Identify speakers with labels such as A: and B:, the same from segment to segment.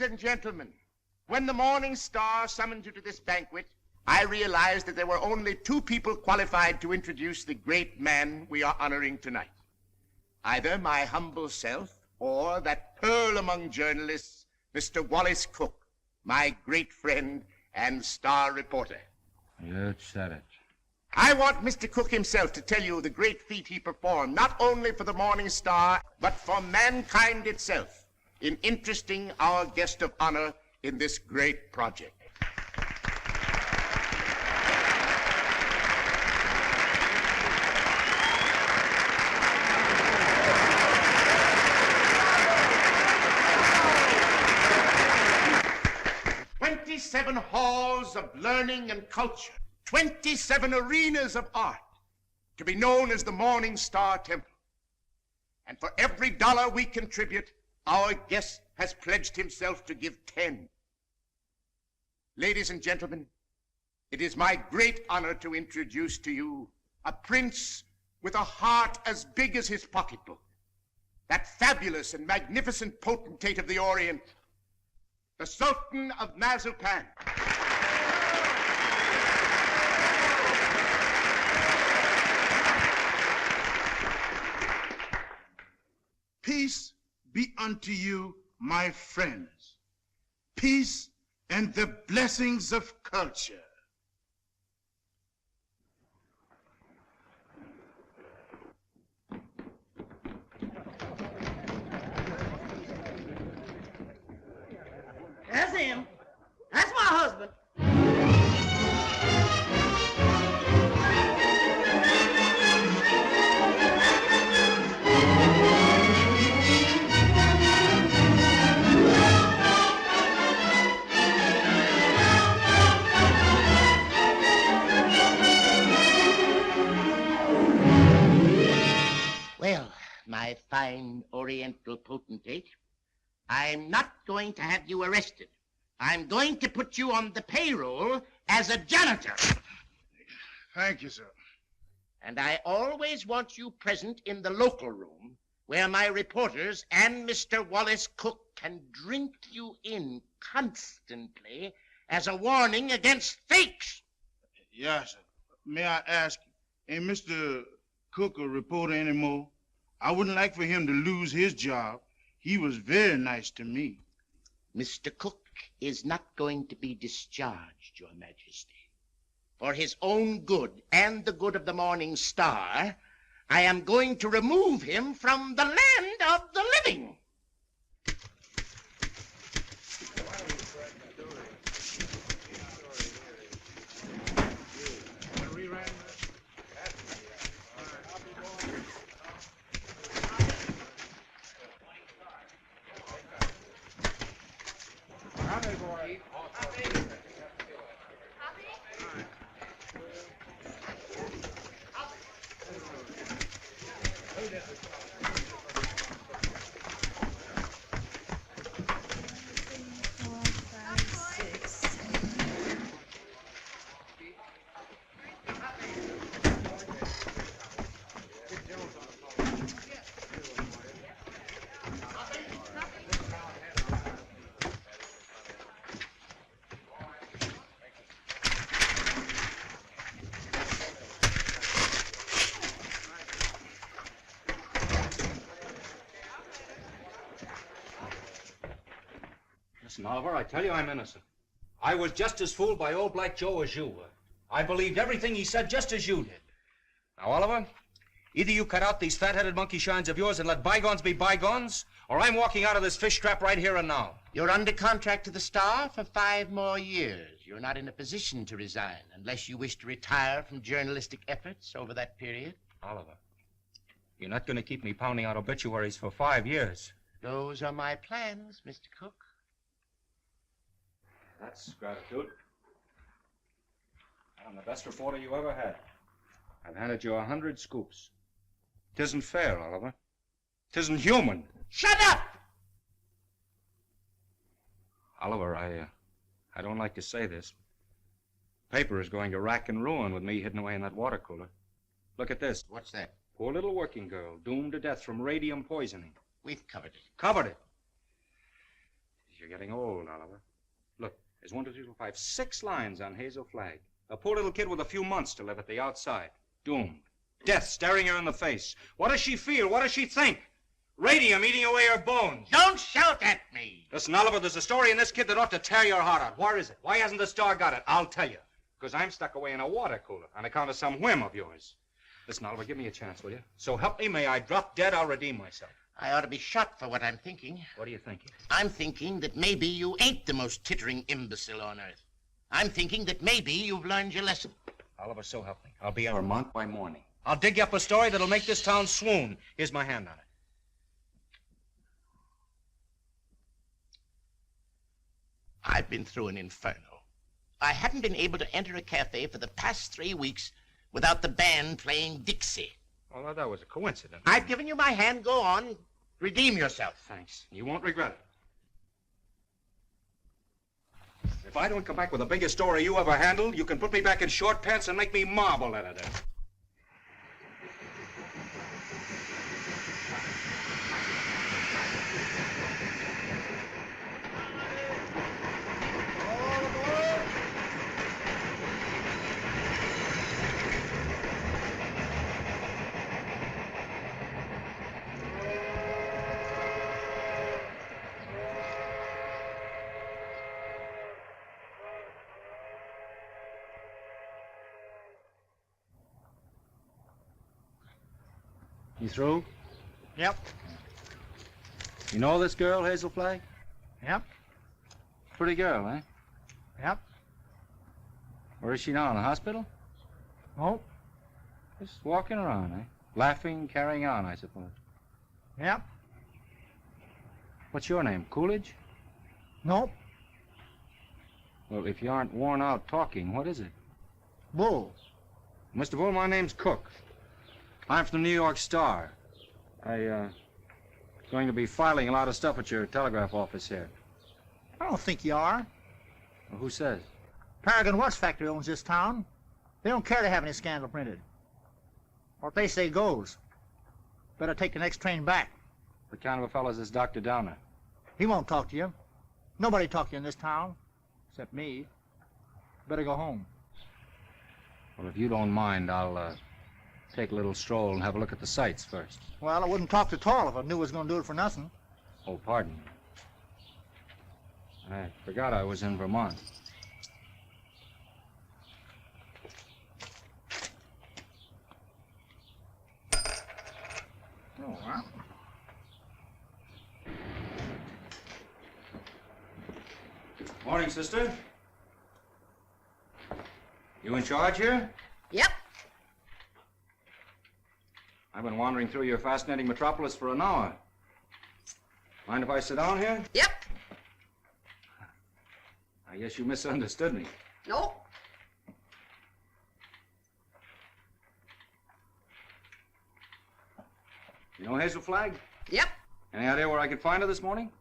A: and gentlemen, when the Morning Star summoned you to this banquet, I realized that there were only two people qualified to introduce the great man we are honoring tonight. Either my humble self or that pearl among journalists, Mr. Wallace Cook, my great friend and star reporter.
B: You said it.
A: I want Mr. Cook himself to tell you the great feat he performed, not only for the Morning Star, but for mankind itself, in interesting our guest of honor in this great project. "27 halls of learning and culture, 27 arenas of art, to be known as the Morning Star Temple. And for every dollar we contribute, our guest has pledged himself to give 10. Ladies and gentlemen, it is my great honor to introduce to you a prince with a heart as big as his pocketbook, that fabulous and magnificent potentate of the Orient, the Sultan of Mazuppan.
C: Peace be unto you, my friends. Peace and the blessings of culture.
D: That's him. That's my husband.
A: Well, my fine Oriental potentate, I'm not going to have you arrested. I'm going to put you on the payroll as a janitor.
C: Thank you, sir.
A: And I always want you present in the local room where my reporters and Mr. Wallace Cook can drink you in constantly as a warning against fakes.
C: Yes, sir. May I ask, ain't Mr. Cook a reporter anymore? I wouldn't like for him to lose his job. He was very nice to me.
A: Mr. Cook is not going to be discharged, Your Majesty. For his own good and the good of the Morning Star, I am going to remove him from the land of the living.
B: Listen, Oliver, I tell you I'm innocent. I was just as fooled by old Black Joe as you were. I believed everything he said just as you did. Now, Oliver, either you cut out these fat-headed monkey shines of yours and let bygones be bygones, or I'm walking out of this fish trap right here and now.
A: You're under contract to the Star for 5 more years. You're not in a position to resign unless you wish to retire from journalistic efforts over that period.
B: Oliver, you're not going to keep me pounding out obituaries for 5 years.
A: Those are my plans, Mr. Cook.
B: That's gratitude. I'm the best reporter you ever had. I've handed you 100 scoops. 'Tisn't fair, Oliver. 'Tisn't human.
A: Shut up!
B: Oliver, I don't like to say this. Paper is going to rack and ruin with me hidden away in that water cooler. Look at this.
A: What's that?
B: Poor little working girl, doomed to death from radium poisoning.
A: We've covered it.
B: Covered it. you're getting old, Oliver. Look, there's 1, 2, 3, 4, 5, 6 lines on Hazel Flagg. A poor little kid with a few months to live at the outside. Doomed. Death staring her in the face. What does she feel? What does she think? Radium eating away her bones.
A: Don't shout at me.
B: Listen, Oliver, there's a story in this kid that ought to tear your heart out. Where is it? Why hasn't the star got it? I'll tell you. Because I'm stuck away in a water cooler on account of some whim of yours. Listen, Oliver, give me a chance, will you? So help me, may I drop dead, I'll redeem myself.
A: I ought to be shot for what I'm thinking.
B: What are you thinking?
A: I'm thinking that maybe you ain't the most tittering imbecile on earth. I'm thinking that maybe you've learned your lesson.
B: Oliver, so help me. I'll be in Vermont by morning. I'll dig up a story that'll make this town swoon. Here's my hand on it.
A: I've been through an inferno. I hadn't been able to enter a cafe for the past 3 weeks without the band playing Dixie.
B: Well, that was a coincidence.
A: I've given you my hand. Go on. Redeem yourself.
B: Thanks. You won't regret it. If I don't come back with the biggest story you ever handled, you can put me back in short pants and make me marble editor. You through?
E: Yep.
B: You know this girl, Hazel Flagg?
E: Yep.
B: Pretty girl, eh?
E: Yep.
B: Where is she now, in the hospital?
E: Nope.
B: Just walking around, eh? Laughing, carrying on, I suppose.
E: Yep.
B: What's your name, Coolidge?
E: Nope.
B: Well, if you aren't worn out talking, what is it?
E: Bull.
B: Mr. Bull, my name's Cook. I'm from the New York Star. Going to be filing a lot of stuff at your telegraph office here.
E: I don't think you are.
B: Well, who says?
E: Paragon Watch Factory owns this town. They don't care to have any scandal printed. What they say goes. Better take the next train back.
B: What kind of a fellow is this Dr. Downer?
E: He won't talk to you. Nobody talk to you in this town, except me. Better go home.
B: Well, if you don't mind, I'll take a little stroll and have a look at the sights first.
E: Well, I wouldn't talk at all if I knew I was going to do it for nothing.
B: Oh, pardon me. I forgot I was in Vermont.
E: Oh, well.
B: Morning, sister. You in charge here?
D: Yep.
B: I've been wandering through your fascinating metropolis for an hour. Mind if I sit down here?
D: Yep.
B: I guess you misunderstood me.
D: Nope.
B: You know Hazel Flagg?
D: Yep.
B: Any idea where I could find her this morning?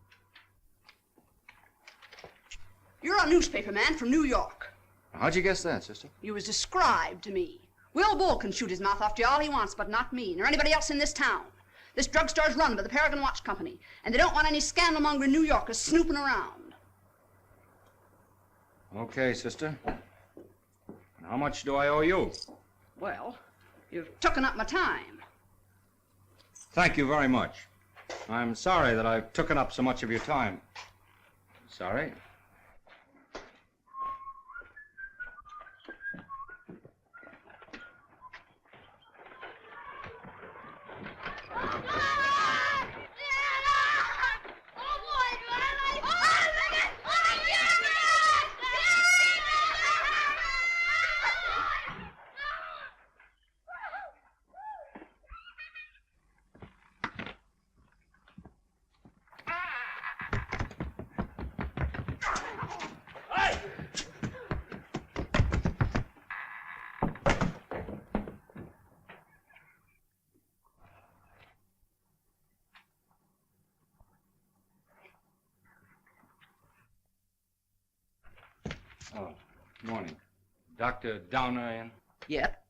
D: You're a newspaper man from New York.
B: How'd you guess that, sister?
D: You was described to me. Will Bull can shoot his mouth off to you all he wants, but not me, nor anybody else in this town. This drugstore's run by the Paragon Watch Company, and they don't want any scandalmongering New Yorkers snooping around.
B: Okay, sister. How much do I owe you?
D: Well, you've taken up my time.
B: Thank you very much. I'm sorry that I've taken up so much of your time. Sorry. Oh, morning. Dr. Downer in?
D: Yep.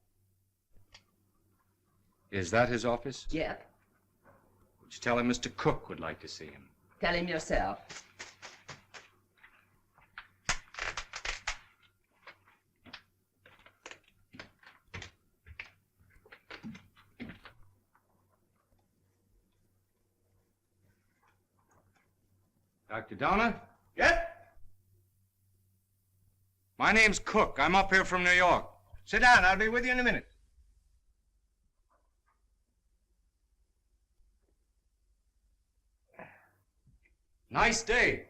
B: Is that his office?
D: Yep.
B: Would you tell him Mr. Cook would like to see him?
D: Tell him yourself.
B: Dr. Donner?
A: Yep?
B: My name's Cook. I'm up here from New York.
A: Sit down. I'll be with you in a minute.
B: Nice day.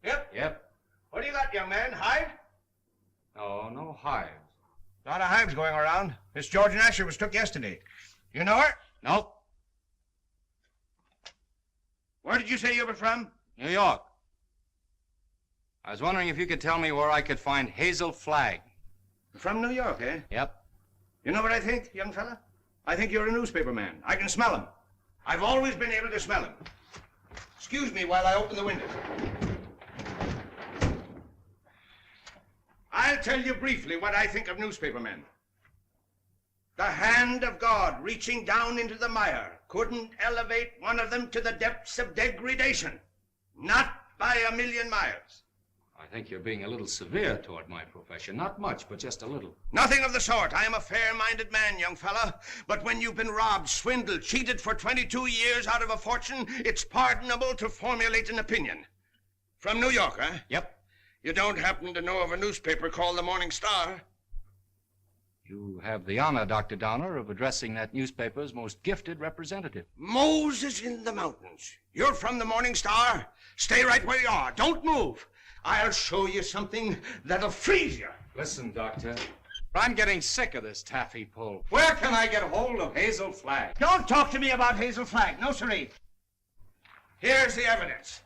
A: Yep?
B: Yep.
A: What do you got, young man? Hive?
B: No hives.
A: A lot of hives going around. Miss Georgian Asher was took yesterday. You know her?
B: Nope.
A: Where did you say you were from?
B: New York. I was wondering if you could tell me where I could find Hazel Flagg.
A: From New York, eh?
B: Yep.
A: You know what I think, young fella? I think you're a newspaper man. I can smell him. I've always been able to smell him. Excuse me while I open the window. I'll tell you briefly what I think of newspaper men. The hand of God reaching down into the mire couldn't elevate one of them to the depths of degradation. Not by a million miles.
B: I think you're being a little severe toward my profession. Not much, but just a little.
A: Nothing of the sort. I am a fair-minded man, young fella. But when you've been robbed, swindled, cheated for 22 years out of a fortune, it's pardonable to formulate an opinion. From New York, huh?
B: Yep.
A: You don't happen to know of a newspaper called the Morning Star?
B: You have the honor, Dr. Donner, of addressing that newspaper's most gifted representative.
A: Moses in the mountains. You're from the Morning Star? Stay right where you are. Don't move. I'll show you something that'll freeze you.
B: Listen, Doctor. I'm getting sick of this taffy pull. Where can I get hold of Hazel Flagg?
A: Don't talk to me about Hazel Flagg. No, sirree. Here's the evidence.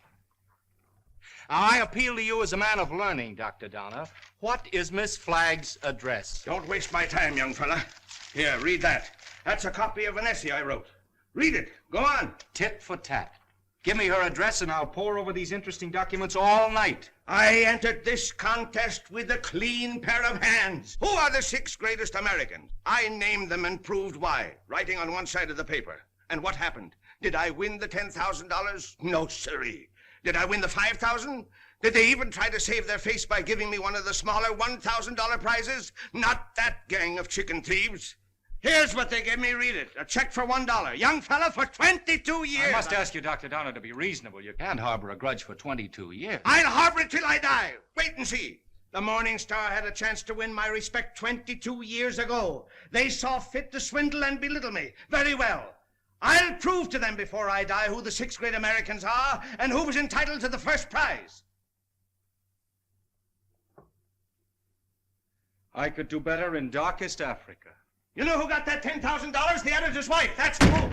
B: I appeal to you as a man of learning, Dr. Donner. What is Miss Flagg's address?
A: Don't waste my time, young fella. Here, read that. That's a copy of an essay I wrote. Read it. Go on.
B: Tit for tat. Give me her address and I'll pore over these interesting documents all night.
A: I entered this contest with a clean pair of hands. Who are the 6 greatest Americans? I named them and proved why, writing on one side of the paper. And what happened? Did I win the $10,000? No, sirree. Did I win the $5,000? Did they even try to save their face by giving me one of the smaller $1,000 prizes? Not that gang of chicken thieves. Here's what they gave me. Read it. A check for $1. Young fella, for 22 years.
B: I must ask you, Dr. Donner, to be reasonable. You can't harbor a grudge for 22 years.
A: I'll harbor it till I die. Wait and see. The Morning Star had a chance to win my respect 22 years ago. They saw fit to swindle and belittle me. Very well. I'll prove to them before I die who the 6 great Americans are and who was entitled to the first prize.
B: I could do better in darkest Africa.
A: You know who got that $10,000? The editor's wife. That's who.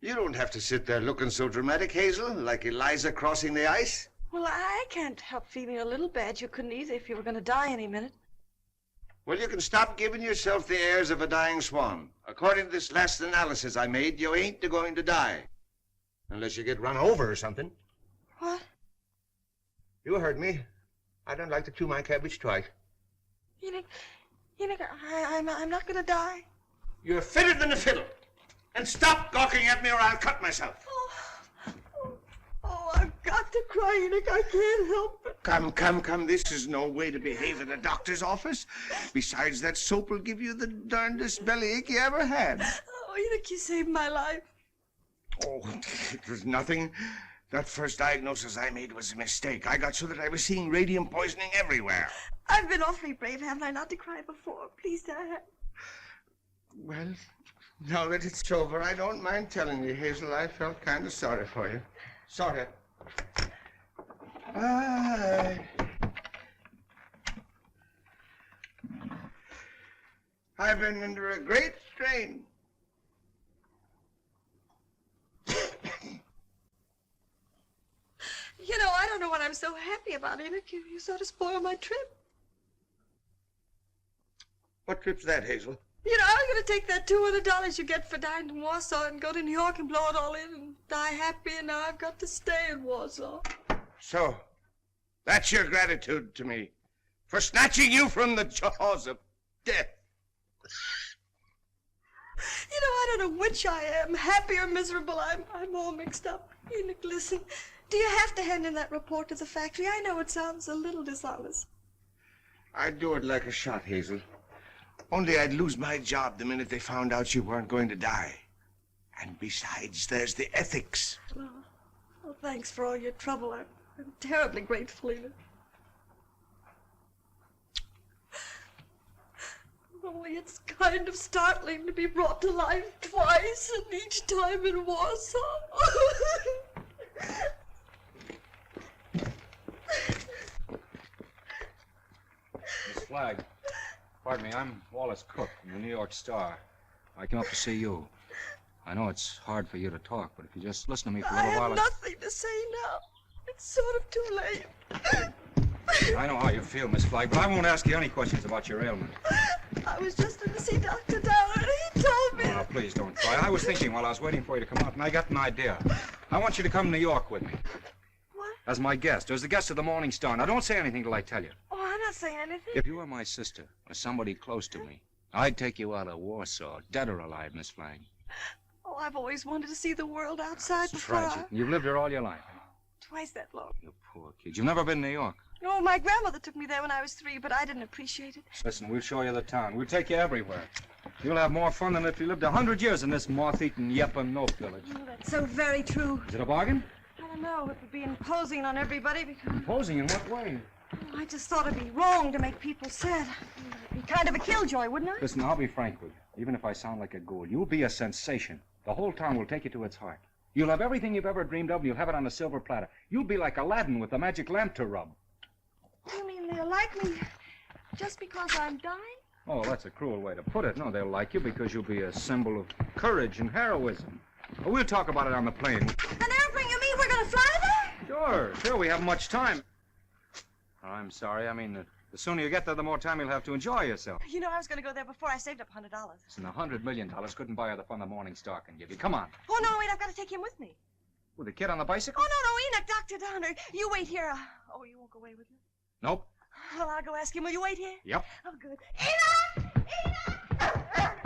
F: You don't have to sit there looking so dramatic, Hazel, like Eliza crossing the ice.
G: Well, I can't help feeling a little bad. You couldn't either if you were going to die any minute.
F: Well, you can stop giving yourself the airs of a dying swan. According to this last analysis I made, you ain't going to die. Unless you get run over or something.
G: What?
F: You heard me. I don't like to chew my cabbage twice.
G: I'm not going to die.
A: You're fitter than a fiddle. And stop gawking at me or I'll cut myself.
G: Oh, I've got to cry, Enoch. I can't help it.
A: Come. This is no way to behave at a doctor's office. Besides, that soap will give you the darndest bellyache you ever had.
G: Oh, Enoch, you saved my life.
A: Oh, it was nothing. That first diagnosis I made was a mistake. I got so that I was seeing radium poisoning everywhere.
G: I've been awfully brave, haven't I, not to cry before? Please, Dad.
A: Well, now that it's over, I don't mind telling you, Hazel, I felt kind of sorry for you. Sort of. I've been under a great strain.
G: You know, I don't know what I'm so happy about, Enoch. You sort of spoiled my trip.
A: What trip's that, Hazel?
G: You know, I was going to take that $200 you get for dying in Warsaw and go to New York and blow it all in and die happy, and now I've got to stay in Warsaw.
A: So, that's your gratitude to me for snatching you from the jaws of death.
G: You know, I don't know which I am, happy or miserable. I'm all mixed up. Enoch, listen. Do you have to hand in that report to the factory? I know it sounds a little dishonest.
F: I'd do it like a shot, Hazel. Only I'd lose my job the minute they found out you weren't going to die. And besides, there's the ethics.
G: Well, thanks for all your trouble. I'm terribly grateful, Enoch. Only it's kind of startling to be brought to life twice, and each time in Warsaw.
B: Miss Flagg, pardon me, I'm Wallace Cook from the New York Star. I came up to see you. I know it's hard for you to talk, but if you just listen to me for a little while...
G: I have nothing to say now. It's sort of too late.
B: I know how you feel, Miss Flagg, but I won't ask you any questions about your ailment.
G: I was just in to see Dr. Downer, and he told me...
B: Oh, now, please don't cry. I was thinking while I was waiting for you to come out, and I got an idea. I want you to come to New York with me.
G: What?
B: As my guest, as the guest of the Morning Star. Now, don't say anything till I tell you.
G: Oh, I'm not saying anything.
B: If you were my sister, or somebody close to me, I'd take you out of Warsaw, dead or alive, Miss Flagg.
G: Oh, I've always wanted to see the world outside
B: It's
G: before.
B: tragic. You've lived here all your life.
G: Twice that long.
B: You poor kid. You've never been to New York.
G: Oh, my grandmother took me there when I was 3, but I didn't appreciate it.
B: Listen, we'll show you the town. We'll take you everywhere. You'll have more fun than if you lived 100 years in this moth-eaten yep-and-nope village.
G: Oh, that's so very true.
B: Is it a bargain?
G: I don't know. It would be imposing on everybody because...
B: Imposing in what way?
G: I just thought it'd be wrong to make people sad. It'd be kind of a killjoy, wouldn't I?
B: Listen, I'll be frank with you. Even if I sound like a ghoul, you'll be a sensation. The whole town will take you to its heart. You'll have everything you've ever dreamed of, and you'll have it on a silver platter. You'll be like Aladdin with the magic lamp to rub.
G: You mean they'll like me just because I'm dying?
B: Oh, that's a cruel way to put it. No, they'll like you because you'll be a symbol of courage and heroism. Well, we'll talk about it on the plane.
G: An airplane, you mean we're going to fly there?
B: Sure, we haven't much time. Oh, I'm sorry. I mean, the sooner you get there, the more time you'll have to enjoy yourself.
G: You know, I was going to go there before I saved up $100.
B: Listen, $100 million couldn't buy her the fun the Morning Star can give you. Come on.
G: Oh, no, wait, I've got to take him with me.
B: With the kid on the bicycle?
G: Oh, no, Enoch, Dr. Downer. You wait here. Oh, you won't go away with me?
B: Nope.
G: Well, I'll go ask him. Will you wait here?
B: Yep.
G: Oh, good. Enoch! Enoch! Enoch!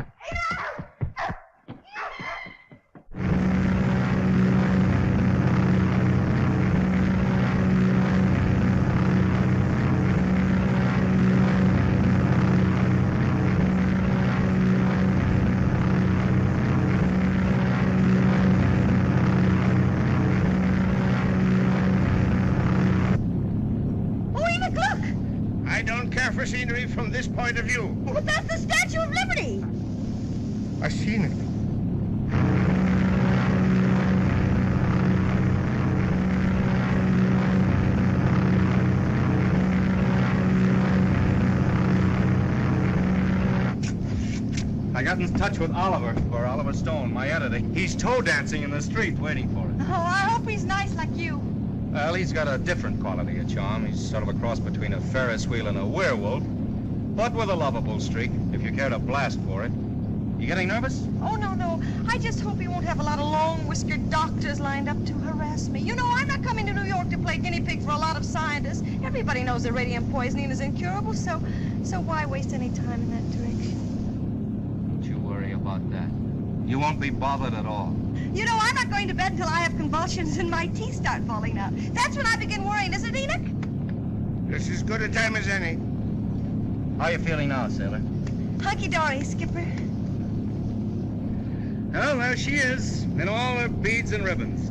F: For scenery from this point of view.
G: But that's the Statue of Liberty.
F: I've seen it.
B: I got in touch with Oliver Stone, my editor. He's toe dancing in the street waiting for us.
G: Oh, I hope he's nice like you.
B: Well, he's got a different quality of charm. He's sort of a cross between a Ferris wheel and a werewolf, but with a lovable streak, if you care to blast for it. You getting nervous?
G: Oh, no. I just hope he won't have a lot of long-whiskered doctors lined up to harass me. You know, I'm not coming to New York to play guinea pig for a lot of scientists. Everybody knows that radium poisoning is incurable, so why waste any time in that direction?
B: Don't you worry about that. You won't be bothered at all.
G: You know, I'm not going to bed till I have convulsions and my teeth start falling out. That's when I begin worrying, isn't it, Enoch?
F: It's as good a time as any.
B: How are you feeling now, sailor?
G: Hunky-dory, Skipper.
B: Well, there she is, in all her beads and ribbons.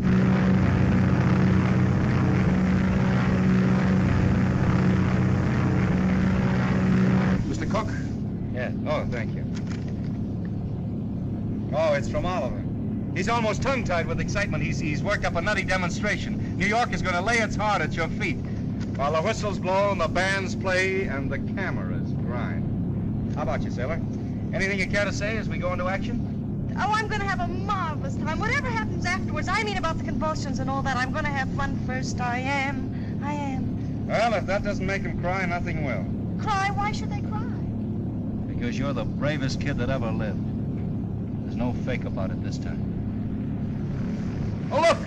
B: Mr. Cook? Yeah. Oh, thank you. Oh, it's from Oliver. He's almost tongue-tied with excitement. He's worked up a nutty demonstration. New York is going to lay its heart at your feet while the whistles blow and the bands play and the cameras grind. How about you, sailor? Anything you care to say as we go into action?
G: Oh, I'm going to have a marvelous time. Whatever happens afterwards, I mean about the convulsions and all that, I'm going to have fun first. I am.
B: Well, if that doesn't make him cry, nothing will.
G: Cry? Why should they cry?
B: Because you're the bravest kid that ever lived. There's no fake about it this time. Oh, look!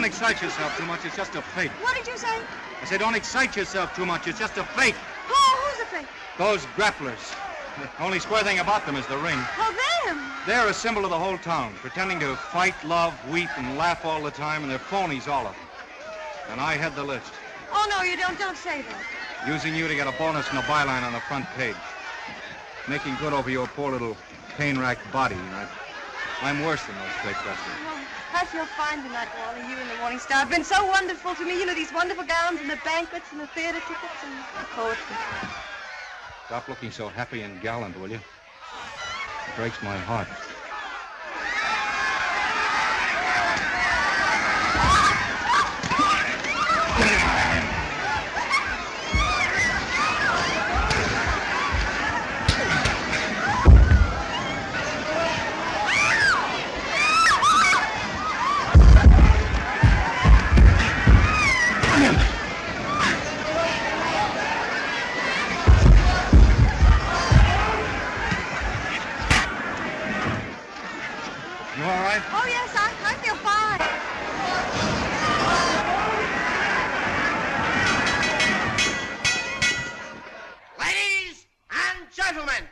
B: excite yourself too much. It's just a fake.
G: What did you say?
B: I said don't excite yourself too much. It's just a fake.
G: Who's the fake?
B: Those grapplers. The only square thing about them is the ring.
G: Oh, them.
B: They're a symbol of the whole town, pretending to fight, love, weep, and laugh all the time, and they're phonies, all of them. And I had the list.
G: Oh, no, you don't. Don't say that.
B: Using you to get a bonus and a byline on the front page. Making good over your poor little pain-racked body. I'm worse than those fake wrestlers.
G: Oh, I feel fine tonight, Wally. You and the Morning Star have been so wonderful to me. You know, these wonderful gowns and the banquets and the theater tickets and the poetry.
B: Stop looking so happy and gallant, will you? It breaks my heart.
G: Oh, yes, I feel fine.
A: Ladies and gentlemen,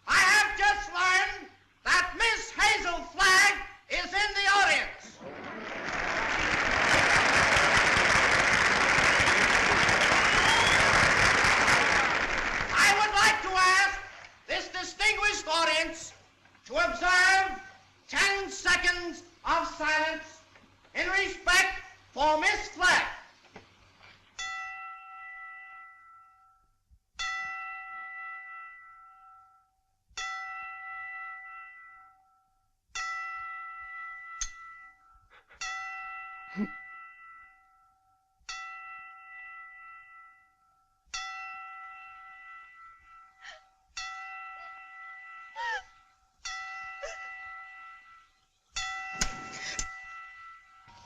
A: I have just learned that Miss Hazel Flagg is in the audience. I would like to ask this distinguished audience to observe 10 seconds of silence in respect for Miss Flagg.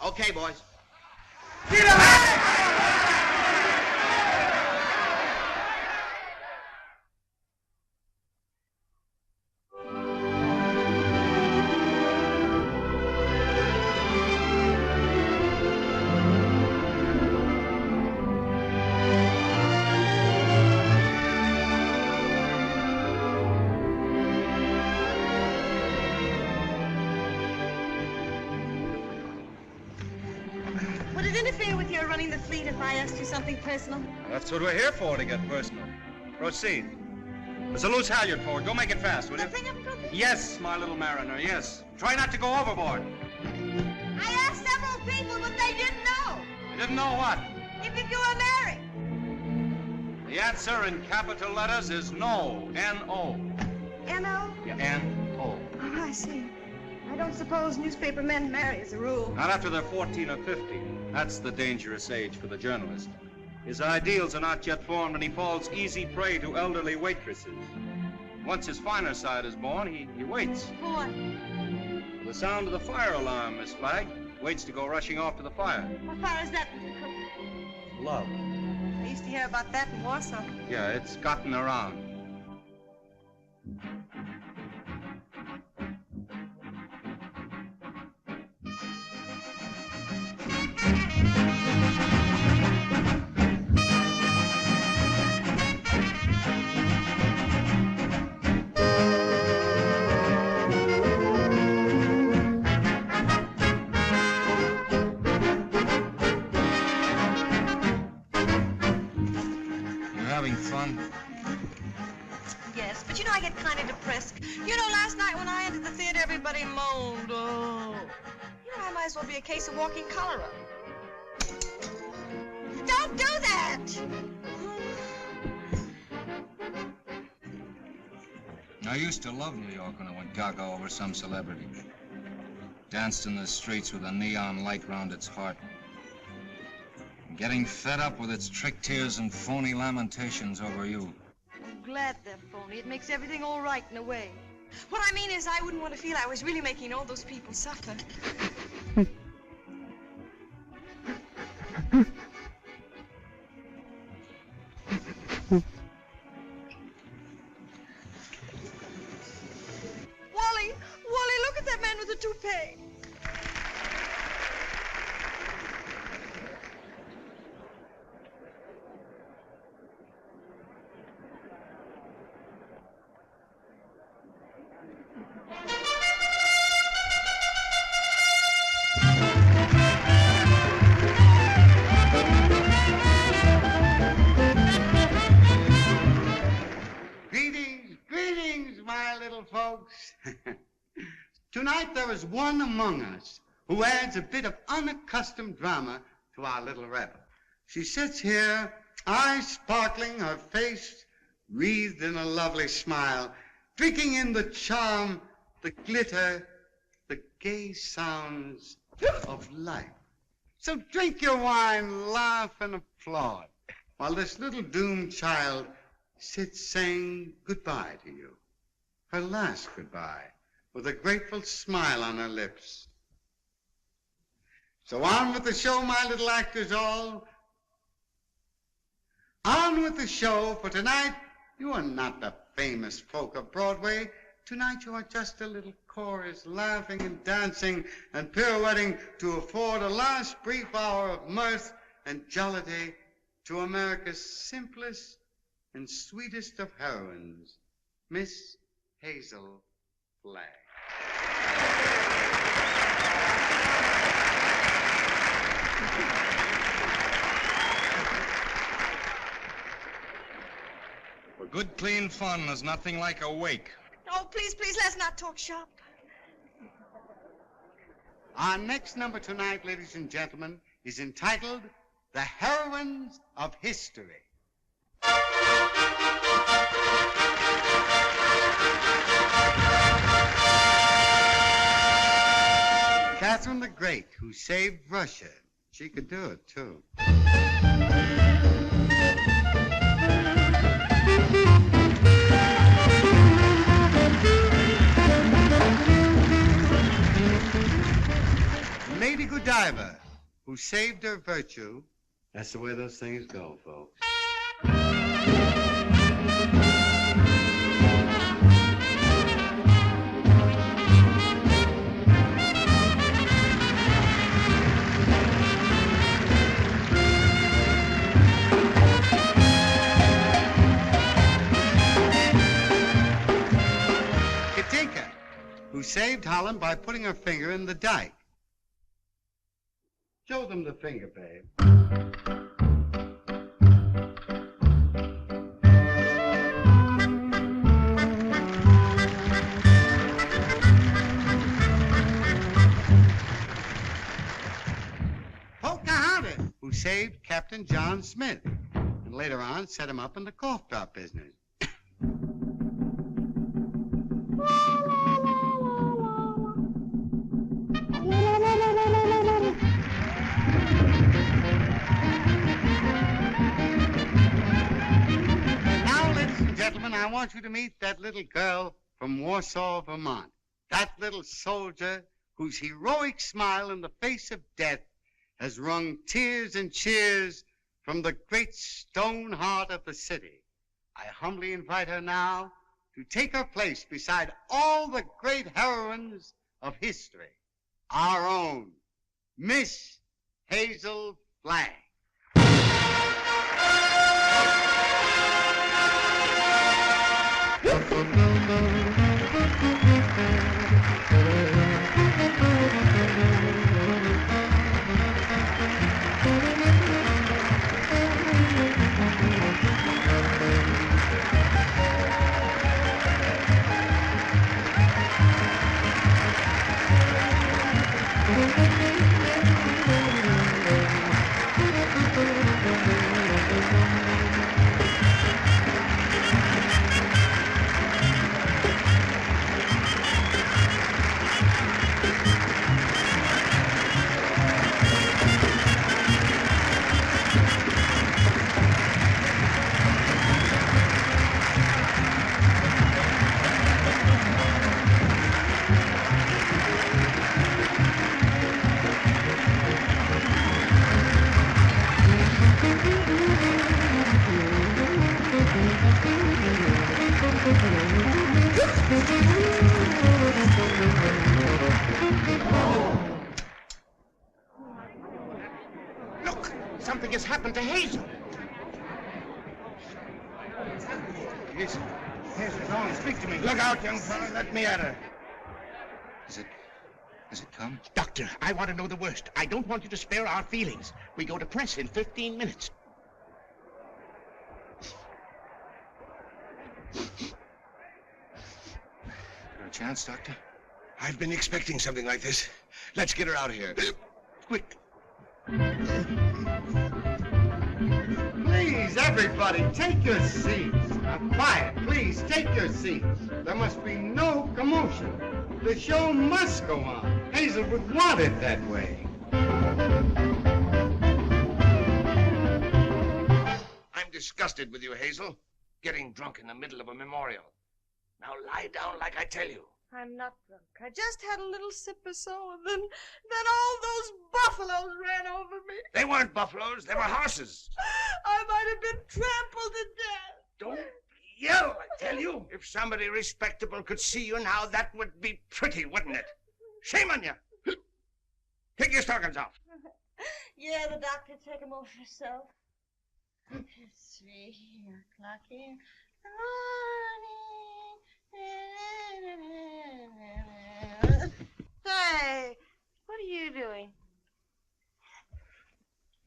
A: Okay, boys. Get up!
G: Would it interfere with your running the fleet if I asked you something personal?
B: That's what we're here for, to get personal. Proceed. There's a loose halyard forward. Go make it fast, will you?
G: Nothing up, brother?
B: Yes, my little mariner, yes. Try not to go overboard.
G: I asked several people, but they didn't know.
B: You didn't know what?
G: If you were married.
B: The answer in capital letters is no. N-O.
G: N-O?
B: Yeah, N-O.
G: Oh, I see. I don't suppose newspaper men marry as a rule.
B: Not after they're 14 or 15. That's the dangerous age for the journalist. His ideals are not yet formed, and he falls easy prey to elderly waitresses. Once his finer side is born, he waits.
G: For what?
B: For the sound of the fire alarm, Miss Flagg. Waits to go rushing off to the fire.
G: What fire is that, Mr. Cook?
B: Love.
G: I used to hear about that in Warsaw.
B: Yeah, it's gotten around.
G: Yes, but you know I get kind of depressed. You know, last night when I entered the theater, everybody moaned. Oh. You know, I might as well be a case of walking cholera. Don't do that!
B: I used to love New York when I went gaga over some celebrity. Danced in the streets with a neon light round its heart. Getting fed up with its trick tears and phony lamentations over you.
G: I'm glad they're phony. It makes everything all right in a way. What I mean is I wouldn't want to feel I was really making all those people suffer. Wally, look at that man with the toupee.
H: little folks. Tonight there is one among us who adds a bit of unaccustomed drama to our little revel. She sits here, eyes sparkling, her face wreathed in a lovely smile, drinking in the charm, the glitter, the gay sounds of life. So drink your wine, laugh, and applaud, while this little doomed child sits saying goodbye to you. Her last goodbye, with a grateful smile on her lips. So on with the show, my little actors all. On with the show, for tonight you are not the famous folk of Broadway. Tonight you are just a little chorus, laughing and dancing and pirouetting to afford a last brief hour of mirth and jollity to America's simplest and sweetest of heroines, Miss Hazel Flagg.
I: For good, clean fun, there's nothing like a wake.
G: Oh, please, please, let's not talk shop.
H: Our next number tonight, ladies and gentlemen, is entitled The Heroines of History. Catherine the Great, who saved Russia. She could do it, too. Lady Godiva, who saved her virtue. That's the way those things go, folks. Katinka, who saved Holland by putting her finger in the dike. Show them the finger, babe. Pocahontas, who saved Captain John Smith, and later on set him up in the cough drop business. I want you to meet that little girl from Warsaw, Vermont. That little soldier whose heroic smile in the face of death has wrung tears and cheers from the great stone heart of the city. I humbly invite her now to take her place beside all the great heroines of history. Our own Miss Hazel Flagg.
A: Look, something has happened to Hazel.
C: Hazel, come on, speak to me.
A: Look out, young fella. Let me at her.
B: Has it come?
A: Doctor, I want to know the worst. I don't want you to spare our feelings. We go to press in 15 minutes.
C: chance, Doctor?
F: I've been expecting something like this. Let's get her out of here. Quick.
H: Please, everybody, take your seats. Now, quiet, please, take your seats. There must be no commotion. The show must go on. Hazel would want it that way.
F: I'm disgusted with you, Hazel. Getting drunk in the middle of a memorial. Now lie down like I tell you.
G: I'm not drunk. I just had a little sip or so, and then all those buffaloes ran over me.
F: They weren't buffaloes, they were horses.
G: I might have been trampled to death.
F: Don't yell, I tell you. If somebody respectable could see you now, that would be pretty, wouldn't it? Shame on you. Take your stockings off.
G: Yeah, the doctor, take them off yourself. It's 3 o'clock in the morning. Hey, what are you doing?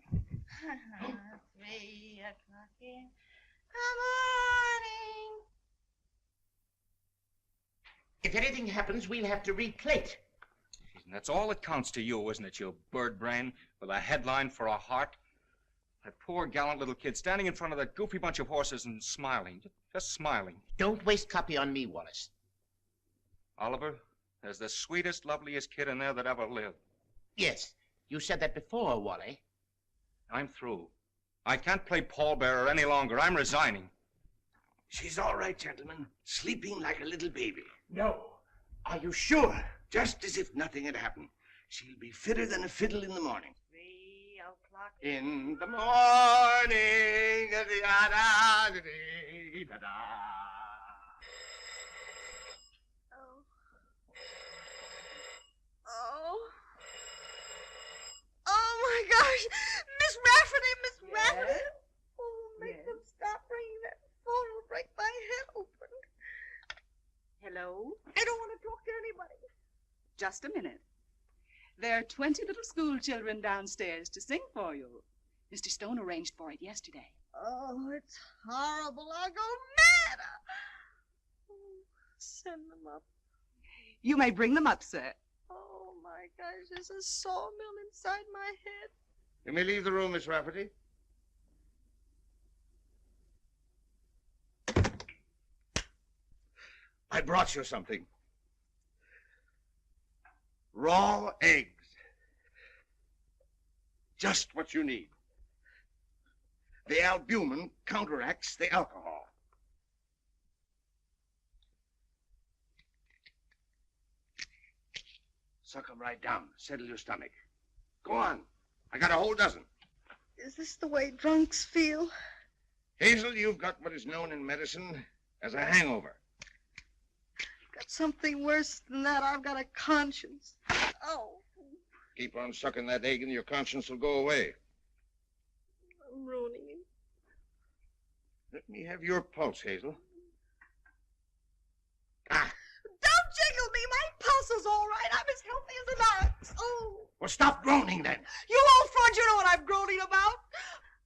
G: 3 o'clock in the morning.
A: If anything happens, we'll have to replate.
B: And that's all that counts to you, isn't it, you bird brain, with a headline for a heart? That poor, gallant little kid standing in front of that goofy bunch of horses and smiling, just smiling.
A: Don't waste copy on me, Wallace.
B: Oliver, there's the sweetest, loveliest kid in there that ever lived.
A: Yes, you said that before, Wally.
B: I'm through. I can't play pallbearer any longer. I'm resigning.
F: She's all right, gentlemen. Sleeping like a little baby.
A: No. Are you sure?
F: Just as if nothing had happened. She'll be fitter than a fiddle in the morning.
G: 3 o'clock
F: in the morning.
G: Oh my gosh! Miss Rafferty, Miss Rafferty! Oh, make them stop ringing that phone. It'll break my head open.
J: Hello?
G: I don't want to talk to anybody.
J: Just a minute. There are 20 little school children downstairs to sing for you. Mr. Stone arranged for it yesterday.
G: Oh, it's horrible. I'll go mad. Oh, send them up.
J: You may bring them up, sir.
G: Oh, my gosh, there's a sawmill inside my head.
F: You may leave the room, Miss Rafferty. I brought you something. Raw eggs. Just what you need. The albumin counteracts the alcohol. Suck them right down. Settle your stomach. Go on. I got a whole dozen.
G: Is this the way drunks feel?
F: Hazel, you've got what is known in medicine as a hangover.
G: Got something worse than that. I've got a conscience. Oh.
F: Keep on sucking that egg and your conscience will go away.
G: I'm ruining it.
F: Let me have your pulse, Hazel.
G: Don't jiggle me. My pulse is all right. I'm as healthy as an ox. Oh.
F: Well, stop groaning then.
G: You old fraud, you know what I'm groaning about.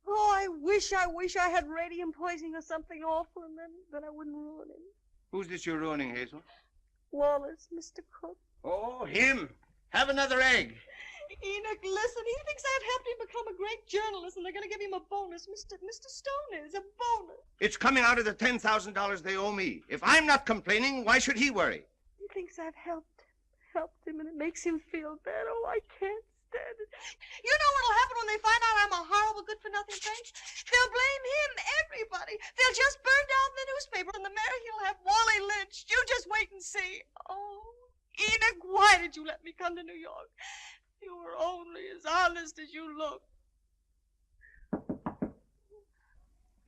G: Oh, I wish I had radium poisoning or something awful, and then I wouldn't ruin him.
F: Who's this you're ruining, Hazel?
G: Wallace, Mr. Cook.
F: Oh, him. Have another egg.
G: Enoch, listen, he thinks I've helped him become a great journalist, and they're going to give him a bonus. Mr. Stone is a bonus.
F: It's coming out of the $10,000 they owe me. If I'm not complaining, why should he worry?
G: He thinks I've helped him, and it makes him feel bad. Oh, I can't stand it. You know what'll happen when they find out I'm a horrible, good-for-nothing thing? They'll blame him, everybody. They'll just burn down the newspaper, and the mayor, he'll have Wally lynched. You just wait and see. Oh, Enoch, why did you let me come to New York? You were only as honest as you look.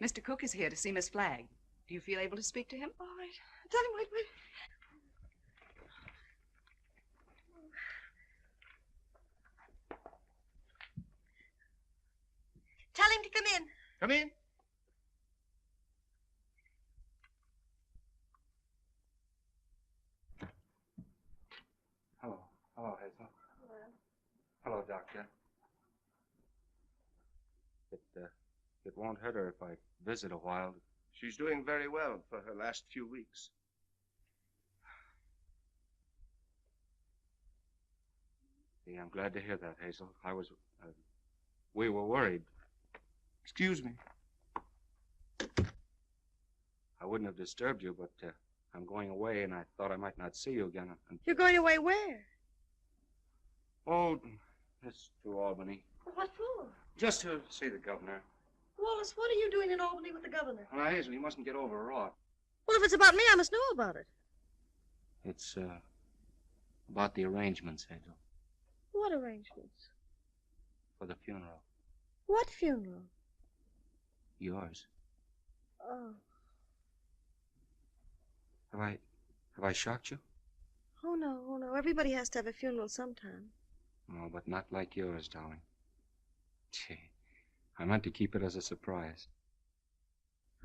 J: Mr. Cook is here to see Miss Flagg. Do you feel able to speak to him?
G: All right. Tell him, wait. Tell him to come in.
F: Come in.
B: Hello, Hazel. Hello, Doctor. It won't hurt her if I visit a while.
F: She's doing very well for her last few weeks.
B: Yeah, I'm glad to hear that, Hazel. We were worried.
A: Excuse me.
B: I wouldn't have disturbed you, but I'm going away, and I thought I might not see you again.
G: You're going away where?
B: Oh, it's to Albany.
G: What for?
B: Just to see the governor.
G: Wallace, what are you doing in Albany with the governor?
B: Now, Hazel, you mustn't get overwrought.
G: Well, if it's about me, I must know about it.
B: It's, about the arrangements, Hazel,
G: What arrangements?
B: for the funeral.
G: What funeral?
B: Yours.
G: Oh.
B: Have I shocked you?
G: Oh, no. Everybody has to have a funeral sometime.
B: No, but not like yours, darling. Gee, I meant to keep it as a surprise.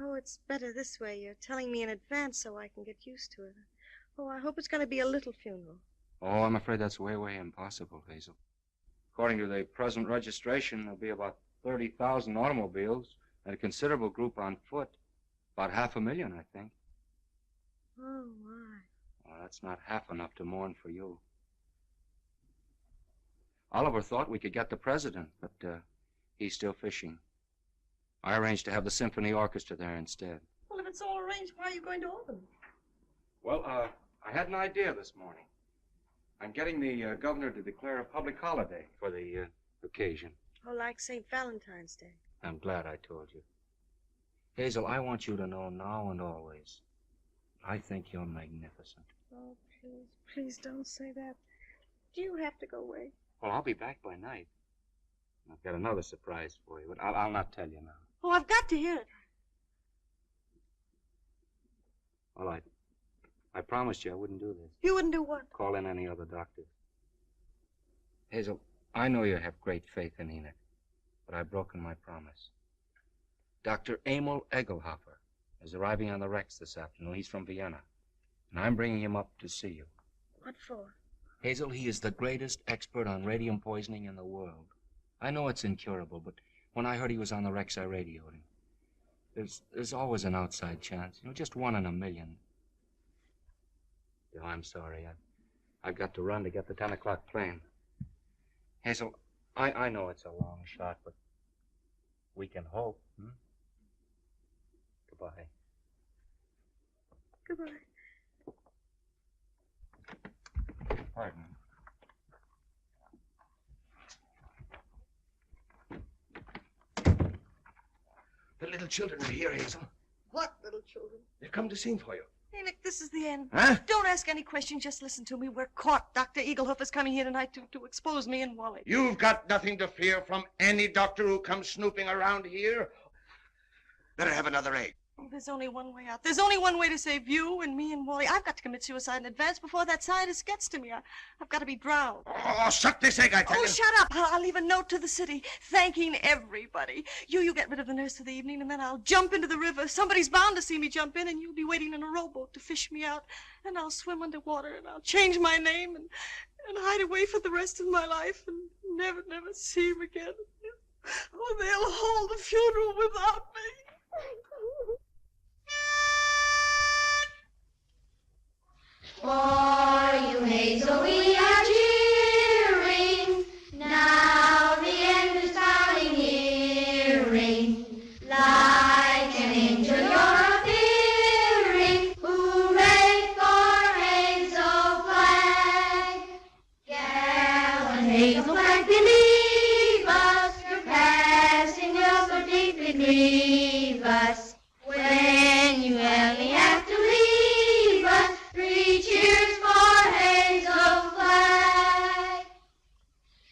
G: Oh, it's better this way. You're telling me in advance so I can get used to it. Oh, I hope it's going to be a little funeral.
B: Oh, I'm afraid that's way, way impossible, Hazel. According to the present registration, there'll be about 30,000 automobiles and a considerable group on foot. About 500,000, I think.
G: Oh, my.
B: Well, that's not half enough to mourn for you. Oliver thought we could get the president, but he's still fishing. I arranged to have the symphony orchestra there instead.
G: Well, if it's all arranged, why are you going to Albany?
B: Well, I had an idea this morning. I'm getting the governor to declare a public holiday for the occasion.
G: Oh, like St. Valentine's Day.
B: I'm glad I told you. Hazel, I want you to know now and always, I think you're magnificent.
G: Oh, please don't say that. Do you have to go away?
B: Well, I'll be back by night. I've got another surprise for you, but I'll not tell you now.
G: Oh, I've got to hear it.
B: Well, I promised you I wouldn't do this.
G: You wouldn't do what?
B: Call in any other doctors. Hazel, I know you have great faith in Enoch, but I've broken my promise. Dr. Emil Egelhofer is arriving on the Rex this afternoon. He's from Vienna, and I'm bringing him up to see you.
G: What for?
B: Hazel, he is the greatest expert on radium poisoning in the world. I know it's incurable, but when I heard he was on the Rex, I radioed him. There's always an outside chance, just 1 in a million. Oh, I'm sorry. I've got to run to get the 10 o'clock plane. Hazel, I know it's a long shot, but we can hope. Goodbye.
G: Goodbye.
B: Pardon.
F: The little children are here, Hazel.
G: What little children?
F: They've come to sing for you.
G: Enoch, this is the end.
F: Huh?
G: Don't ask any questions, just listen to me. We're caught. Dr. Egelhofer is coming here tonight to expose me and Wally.
F: You've got nothing to fear from any doctor who comes snooping around here. Better have another egg.
G: Oh, there's only one way out. There's only one way to save you and me and Wally. I've got to commit suicide in advance before that scientist gets to me. I've got to be drowned.
F: Oh, suck this egg, I tell you.
G: Oh, shut up. I'll leave a note to the city thanking everybody. You get rid of the nurse for the evening, and then I'll jump into the river. Somebody's bound to see me jump in, and you'll be waiting in a rowboat to fish me out. And I'll swim underwater, and I'll change my name and hide away for the rest of my life and never see him again. Oh, they'll hold the funeral without me.
K: For you, Hazel, we are cheering. Now the end is coming nearing. Like an angel you're appearing. Hooray for Hazel Flagg. Gallant Hazel Flagg, believe us. Your passing will so deeply grieve us. When you only have to leave us, 3 cheers for Hazel Flagg.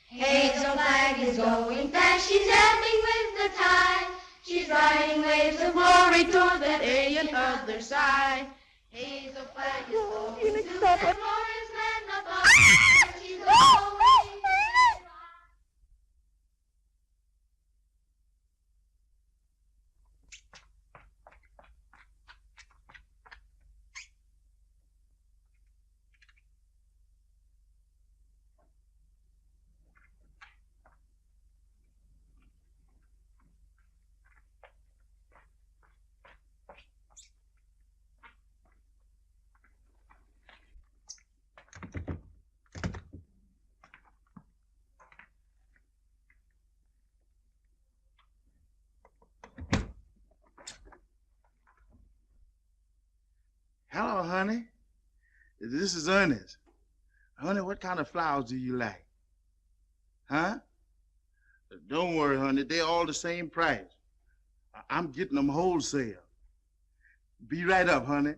K: Hazel Flagg is going fast, she's ebbing with the tide. She's riding waves of glory toward that alien other side. Hazel Flagg is going to that glorious land above. She's going.
C: Hello, honey. This is Ernest. Honey, what kind of flowers do you like? Huh? Don't worry, honey. They're all the same price. I'm getting them wholesale. Be right up, honey.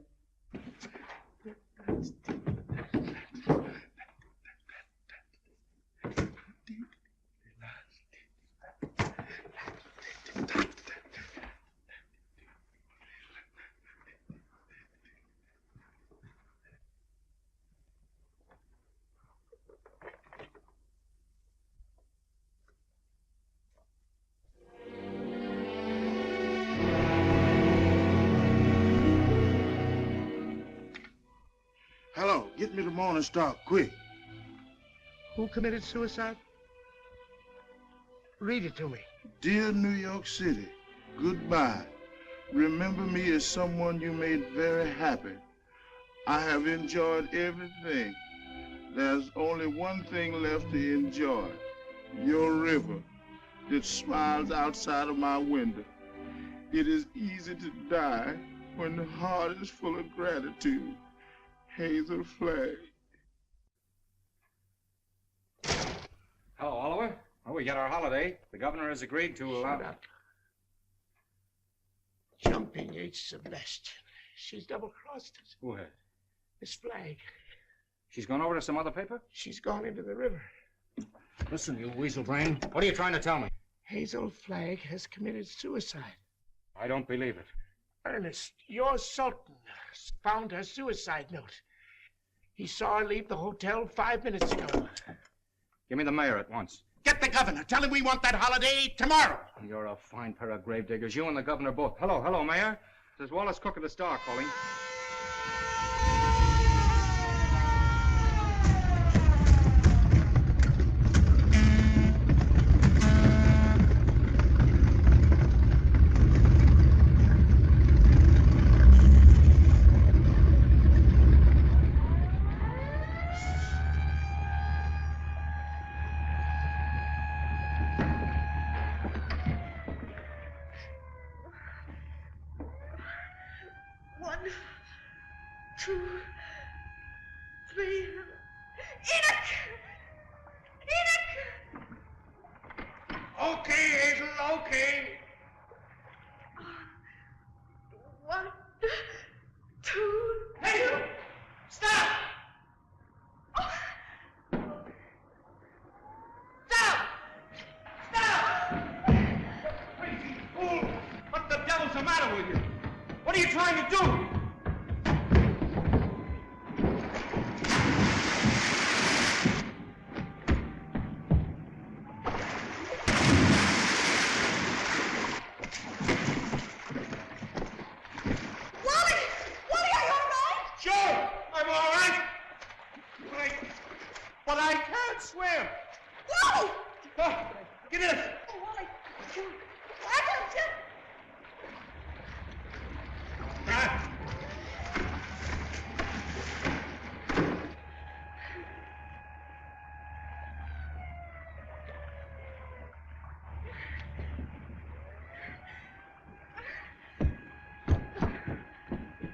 C: Hello, get me the Morning Star, quick.
L: Who committed suicide? Read it to me.
C: Dear New York City, goodbye. Remember me as someone you made very happy. I have enjoyed everything. There's only one thing left to enjoy. Your river that smiles outside of my window. It is easy to die when the heart is full of gratitude. Hazel Flagg.
B: Hello, Oliver. Well, we got our holiday. The governor has agreed to allow...
L: Shut up. Jumping H. Sebastian. She's double-crossed us.
B: Who has?
L: Miss Flagg.
B: She's gone over to some other paper?
L: She's gone into the river.
B: Listen, you weasel brain. What are you trying to tell me?
L: Hazel Flagg has committed suicide.
B: I don't believe it.
L: Ernest, your Sultan found her suicide note. He saw her leave the hotel 5 minutes ago.
B: Give me the mayor at once.
A: Get the governor. Tell him we want that holiday tomorrow.
B: You're a fine pair of gravediggers. You and the governor both. Hello, Mayor. This is Wallace Cook of the Star calling.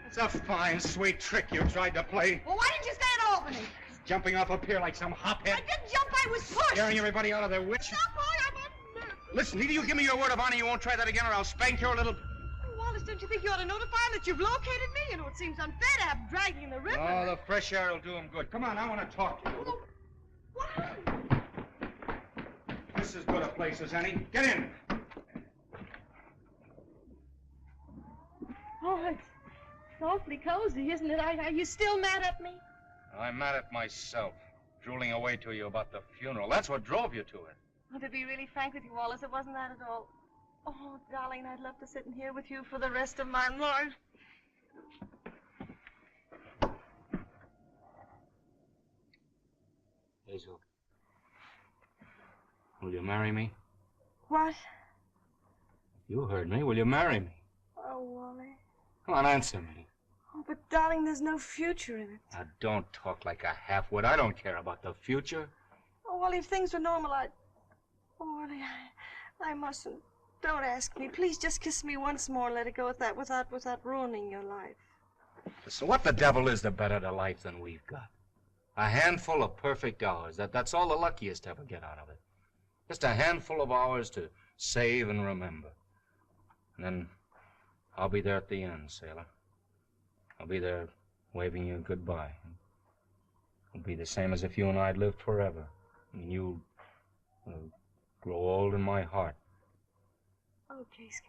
B: It's a fine, sweet trick you tried to play.
G: Well, why didn't you stay at Albany?
B: Jumping off a pier like some hophead.
G: I didn't jump, I was pushed.
B: Scaring everybody out of their wits.
G: Stop, boy, I'm on...
B: Listen, either you give me your word of honor you won't try that again or I'll spank your little...
G: Oh, Wallace, don't you think you ought to notify him that you've located me? You know, it seems unfair to have him dragging in the river.
B: Oh, the fresh air will do him good. Come on, I want to talk to you.
G: What?
B: This is as good a place as any. Get in.
G: Oh, it's awfully cozy, isn't it? Are you still mad at me?
B: I'm mad at myself, drooling away to you about the funeral. That's what drove you to it.
G: Oh, to be really frank with you, Wallace, it wasn't that at all. Oh, darling, I'd love to sit in here with you for the rest of my life.
B: Hazel, will you marry me?
G: What?
B: You heard me. Will you marry me?
G: Oh, Wally.
B: Come on, answer me.
G: Oh, but darling, there's no future in it.
B: Now, don't talk like a half-wit. I don't care about the future.
G: Oh, Wally, if things were normal, I'd... Oh, Wally, I mustn't. Don't ask me. Please just kiss me once more and let it go at that without ruining your life.
B: So what the devil is the better to life than we've got? A handful of perfect hours. That's all the luckiest ever get out of it. Just a handful of hours to save and remember. And then I'll be there at the end, sailor. I'll be there waving you goodbye. It'll be the same as if you and I'd lived forever. And you'll grow old in my heart.
G: Oh, please.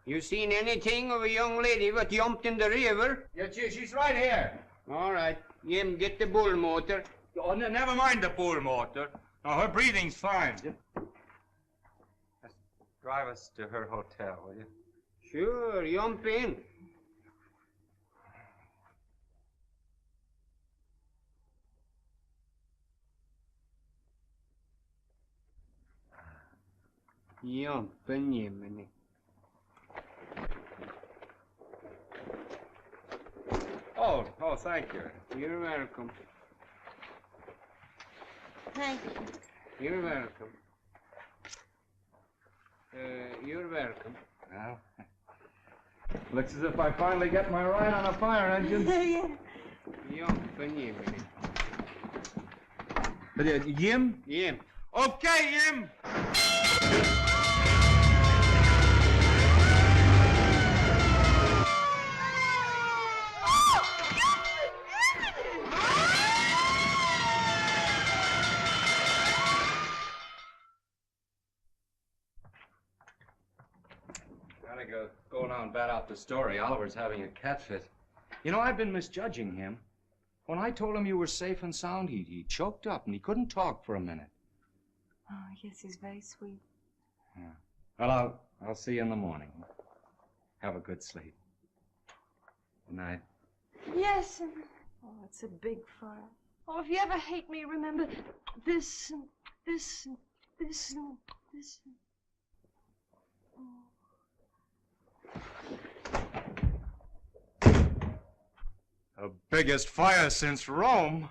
M: You seen anything of a young lady what jumped in the river?
B: Yeah, she's right here.
M: All right. Jim, get the bull motor.
B: Oh, never mind the bull motor. No, her breathing's fine. Just drive us to her hotel, will you?
M: Sure, jump in. Jump in, Jiminy.
B: Oh, thank you.
M: You're welcome.
G: Thank you.
M: You're welcome. You're welcome.
B: Well, looks as if I finally get my ride on a fire engine.
G: Yeah.
M: Jump in, Jiminy.
B: Jim?
M: Jim.
B: Okay, Jim. Go now and bat out the story. Oliver's having a cat fit. You know, I've been misjudging him. When I told him you were safe and sound, he choked up and he couldn't talk for a minute.
G: Oh, yes, he's very sweet.
B: Yeah. Well, I'll see you in the morning. Have a good sleep. Good night.
G: Yes. Oh, it's a big fire. Oh, if you ever hate me, remember this, this, this, this. Oh.
B: The biggest fire since Rome.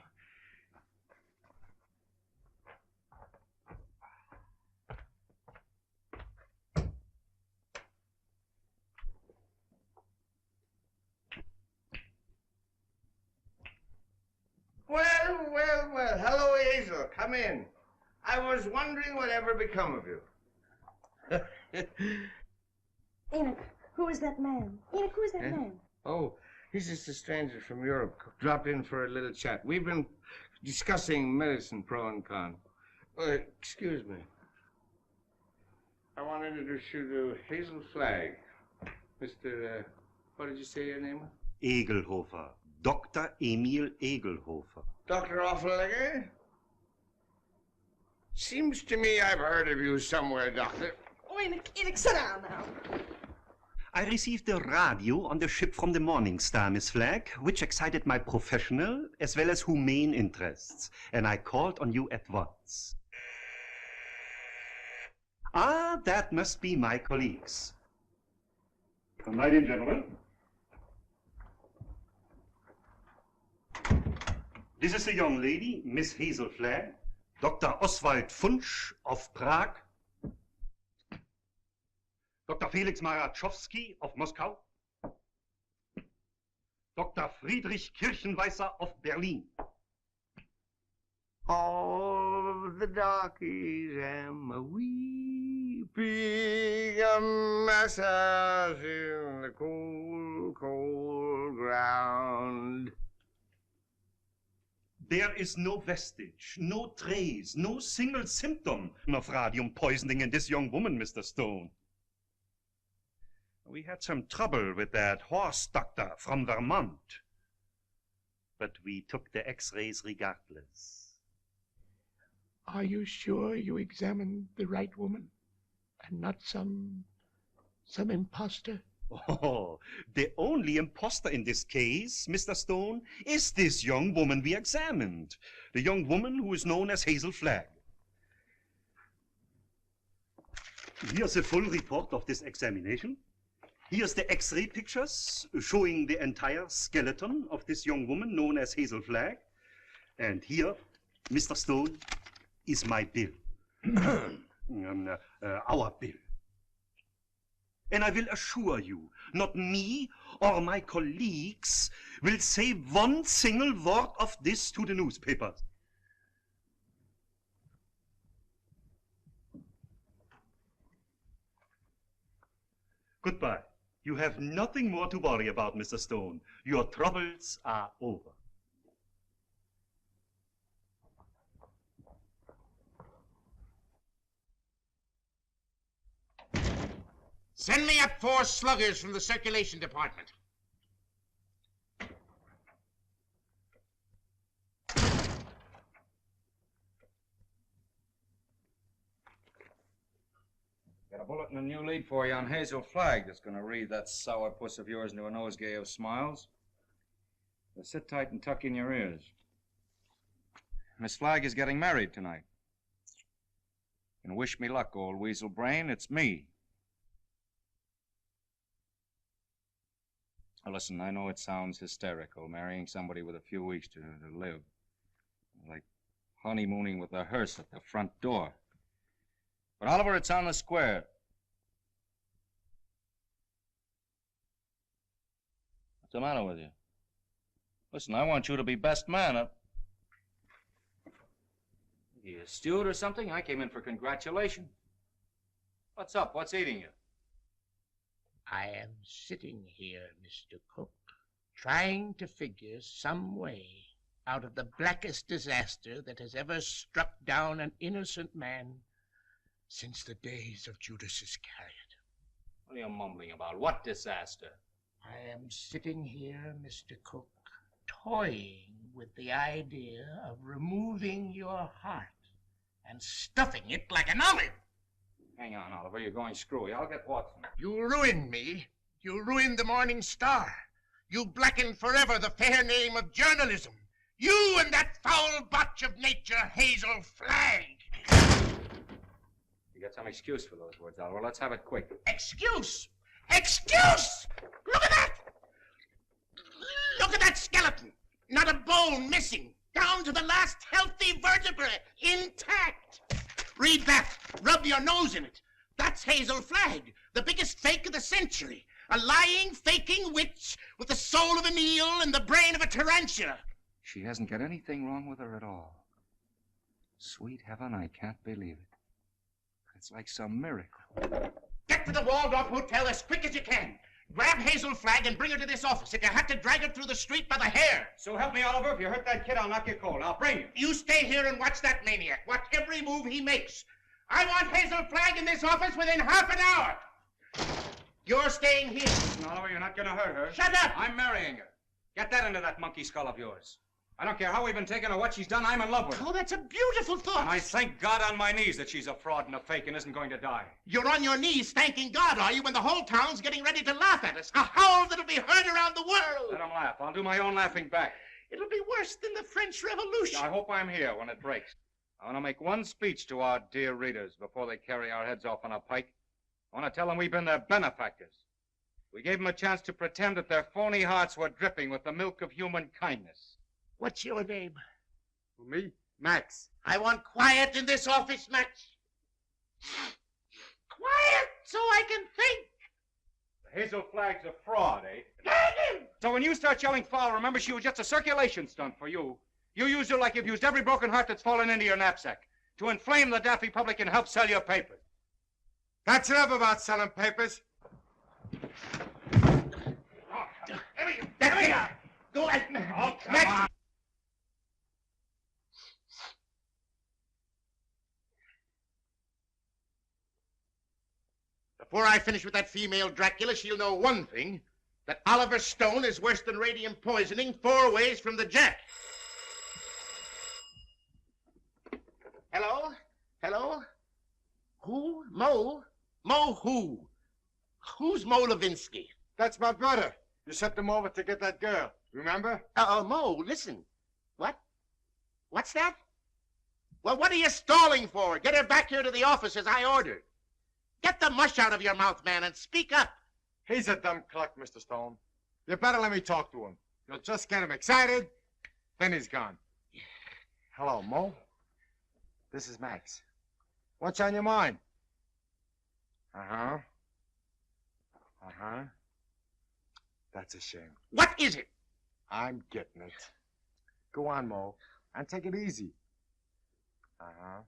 F: Well. Hello, Hazel. Come in. I was wondering whatever become of you.
G: Enoch, who is that man? Enoch, who is that man?
F: Oh, he's just a stranger from Europe. Dropped in for a little chat. We've been discussing medicine, pro and con. Excuse me. I want to introduce you to Hazel Flagg. Mr. What did you say your name was?
N: Egelhofer. Dr. Emil Egelhofer.
F: Dr. Offlegger? Seems to me I've heard of you somewhere, Doctor.
G: Oh, Enoch, sit down now.
N: I received a radio on the ship from the Morning Star, Miss Flagg, which excited my professional as well as humane interests, and I called on you at once. Ah, that must be my colleagues.
O: Good night, gentlemen.
N: This is a young lady, Miss Hazel Flagg, Dr. Oswald Funsch of Prague, Dr. Felix Marachowski of Moscow, Dr. Friedrich Kirchenweißer of Berlin.
F: All the darkies am a weeping, a massage in the cold, cold ground.
N: There is no vestige, no trace, no single symptom of radium poisoning in this young woman, Mr. Stone. We had some trouble with that horse doctor from Vermont, but we took the x-rays regardless.
L: Are you sure you examined the right woman and not some imposter?
N: Oh, the only imposter in this case, Mr. Stone, is this young woman we examined. The young woman who is known as Hazel Flagg. Here's a full report of this examination. Here's the x-ray pictures showing the entire skeleton of this young woman known as Hazel Flagg. And here, Mr. Stone, is my bill. our bill. And I will assure you, not me or my colleagues will say one single word of this to the newspapers. Goodbye. You have nothing more to worry about, Mr. Stone. Your troubles are over.
A: Send me up 4 sluggers from the circulation department.
B: Got a bulletin, a new lead for you on Hazel Flagg that's going to read that sourpuss of yours into a nosegay of smiles. So sit tight and tuck in your ears. Miss Flagg is getting married tonight. And wish me luck, old weasel brain. It's me. Now, listen, I know it sounds hysterical, marrying somebody with a few weeks to live. Like honeymooning with a hearse at the front door. But, Oliver, it's on the square. What's the matter with you? Listen, I want you to be best man. You a steward or something? I came in for congratulations. What's up? What's eating you?
L: I am sitting here, Mr. Cook, trying to figure some way out of the blackest disaster that has ever struck down an innocent man since the days of Judas Iscariot.
B: What are you mumbling about? What disaster?
L: I am sitting here, Mr. Cook, toying with the idea of removing your heart and stuffing it like an olive.
B: Hang on, Oliver. You're going screwy. I'll get Watson.
A: You ruined me. You ruined the Morning Star. You blackened forever the fair name of journalism. You and that foul botch of nature, Hazel Flagg.
B: You got some excuse for those words, Oliver. Let's have it quick.
A: Excuse? Excuse? Look at that! Look at that skeleton. Not a bone missing. Down to the last healthy vertebrae. Intact. Read that. Rub your nose in it. That's Hazel Flagg, the biggest fake of the century. A lying, faking witch with the soul of an eel and the brain of a tarantula.
B: She hasn't got anything wrong with her at all. Sweet heaven, I can't believe it. It's like some miracle.
A: Get to the Waldorf Hotel as quick as you can. Grab Hazel Flagg and bring her to this office. If you have to drag her through the street by the hair.
B: So help me, Oliver. If you hurt that kid, I'll knock you cold. I'll bring you.
A: You stay here and watch that maniac. Watch every move he makes. I want Hazel Flagg in this office within half an hour. You're staying here.
B: Listen, Oliver, you're not going to hurt her.
A: Shut up!
B: I'm marrying her. Get that into that monkey skull of yours. I don't care how we've been taken or what she's done. I'm in love with her.
A: Oh, that's a beautiful thought.
B: And I thank God on my knees that she's a fraud and a fake and isn't going to die.
A: You're on your knees thanking God, are you, when the whole town's getting ready to laugh at us? A howl that'll be heard around the world.
B: Let them laugh. I'll do my own laughing back.
A: It'll be worse than the French Revolution.
B: I hope I'm here when it breaks. I want to make one speech to our dear readers before they carry our heads off on a pike. I want to tell them we've been their benefactors. We gave them a chance to pretend that their phony hearts were dripping with the milk of human kindness.
L: What's your name?
B: Me? Max.
A: I want quiet in this office, Max. Quiet so I can think.
B: Hazel Flagg's a fraud, eh? So when you start yelling foul, remember she was just a circulation stunt for you. You used her like you've used every broken heart that's fallen into your knapsack to inflame the daffy public and help sell your papers.
F: That's enough about selling papers.
A: There we are. Go ahead.
B: Oh, come
A: Max.
B: on.
A: Before I finish with that female Dracula, she'll know one thing, that Oliver Stone is worse than radium poisoning 4 ways from the Jack. Hello? Hello? Who? Mo? Mo who? Who's Mo Levinsky?
F: That's my brother. You sent him over to get that girl. Remember?
A: Mo, listen. What? What's that? Well, what are you stalling for? Get her back here to the office as I ordered. Get the mush out of your mouth, man, and speak up.
F: He's a dumb cluck, Mr. Stone. You better let me talk to him. You'll just get him excited, then he's gone. Hello, Mo. This is Max. What's on your mind? Uh-huh. Uh-huh. That's a shame.
L: What is it?
F: I'm getting it. Go on, Mo, and take it easy. Uh-huh.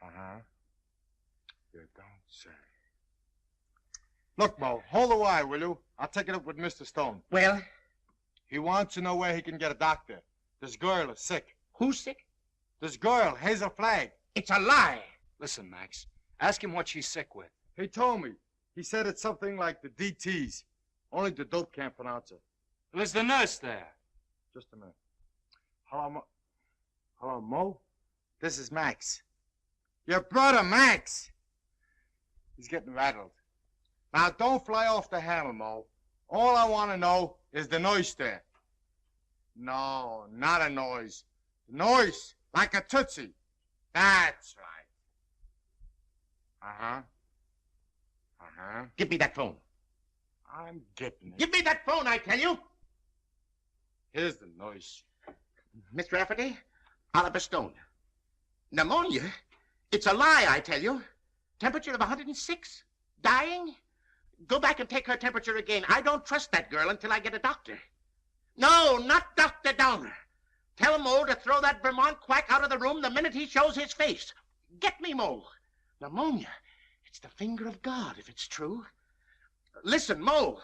F: Uh-huh. You don't say. Look, Mo, hold the wire, will you? I'll take it up with Mr. Stone.
L: Well?
F: He wants to know where he can get a doctor. This girl is sick.
L: Who's sick?
F: This girl, Hazel Flagg.
L: It's a lie.
B: Listen, Max. Ask him what she's sick with.
F: He told me. He said it's something like the DTs. Only the dope can't pronounce it.
B: There's the nurse there.
F: Just a minute. Hello, Mo. Hello, Mo? This is Max. Your brother, Max. He's getting rattled. Now, don't fly off the handle, Mo. All I want to know is the noise there. No, not a noise. Noise, like a tootsie. That's right. Uh-huh. Uh-huh.
L: Give me that phone.
F: I'm getting it.
L: Give me that phone, I tell you.
F: Here's the noise.
L: Mr. Rafferty, Oliver Stone. Pneumonia? It's a lie, I tell you. Temperature of 106? Dying? Go back and take her temperature again. I don't trust that girl until I get a doctor. No, not Dr. Downer. Tell Mo to throw that Vermont quack out of the room the minute he shows his face. Get me, Mo. Pneumonia. It's the finger of God, if it's true. Listen, Mo,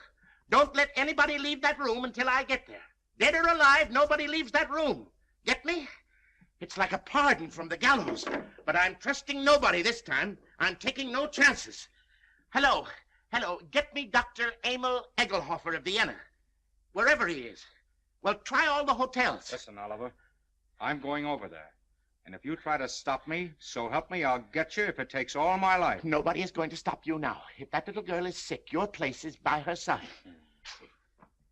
L: don't let anybody leave that room until I get there. Dead or alive, nobody leaves that room. Get me? It's like a pardon from the gallows. But I'm trusting nobody this time. I'm taking no chances. Hello, get me Dr. Emil Egelhofer of Vienna. Wherever he is. Well, try all the hotels.
B: Listen, Oliver, I'm going over there. And if you try to stop me, so help me, I'll get you if it takes all my life.
L: Nobody is going to stop you now. If that little girl is sick, your place is by her side.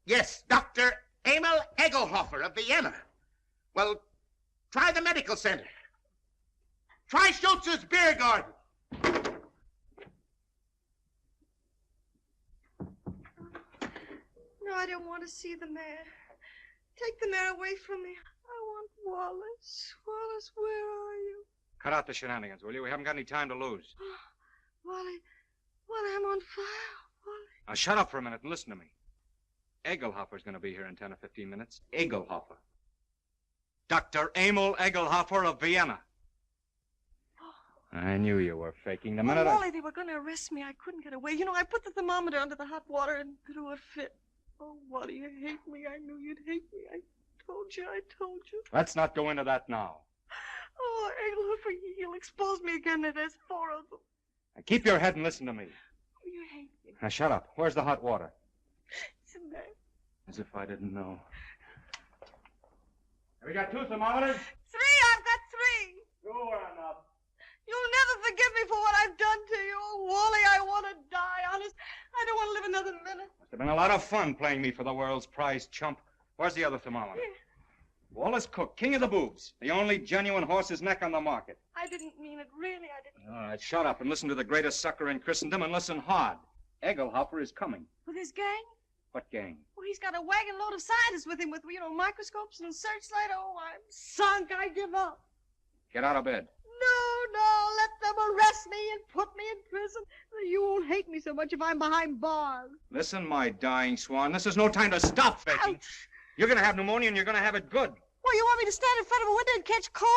L: Yes, Dr. Emil Egelhofer of Vienna. Well, try the medical center. Try Schultz's beer garden.
G: No, I don't want to see the mayor. Take the mayor away from me. I want Wallace. Wallace, where are you?
B: Cut out the shenanigans, will you? We haven't got any time to lose.
G: Wally, I'm on fire. Wally.
B: Now, shut up for a minute and listen to me. Egelhofer's going to be here in 10 or 15 minutes. Egelhofer. Dr. Emil Egelhofer of Vienna. I knew you were faking the minute
G: Wally, they were going to arrest me. I couldn't get away. You know, I put the thermometer under the hot water and threw a fit. Oh, Wally, you hate me. I knew you'd hate me. I told you.
B: Let's not go into that now.
G: Oh, Egelhofer, he'll expose me again. There's 4 of them.
B: Now, keep your head and listen to me.
G: Oh, you hate me.
B: Now, shut up. Where's the hot water?
G: It's in there.
B: As if I didn't know. Have we got 2 thermometers?
G: 3, I've got 3.
B: Go on up.
G: You'll never forgive me for what I've done to you. Oh, Wally, I want to die, honest. I don't want to live another minute.
B: Must have been a lot of fun playing me for the world's prize chump. Where's the other thermometer?
G: Yeah.
B: Wallace Cook, king of the boobs. The only genuine horse's neck on the market.
G: I didn't mean it, really, I didn't.
B: All right, shut up and listen to the greatest sucker in Christendom and listen hard. Egelhofer is coming.
G: With his gang?
B: What gang?
G: Well, he's got a wagon load of scientists with him with, microscopes and searchlight. Oh, I'm sunk. I give up.
B: Get out of bed.
G: No, let them arrest me and put me in prison. You won't hate me so much if I'm behind bars.
B: Listen, my dying swan, this is no time to stop faking.
G: Ouch.
B: You're going to have pneumonia and you're going to have it good.
G: Well, you want me to stand in front of a window and catch cold?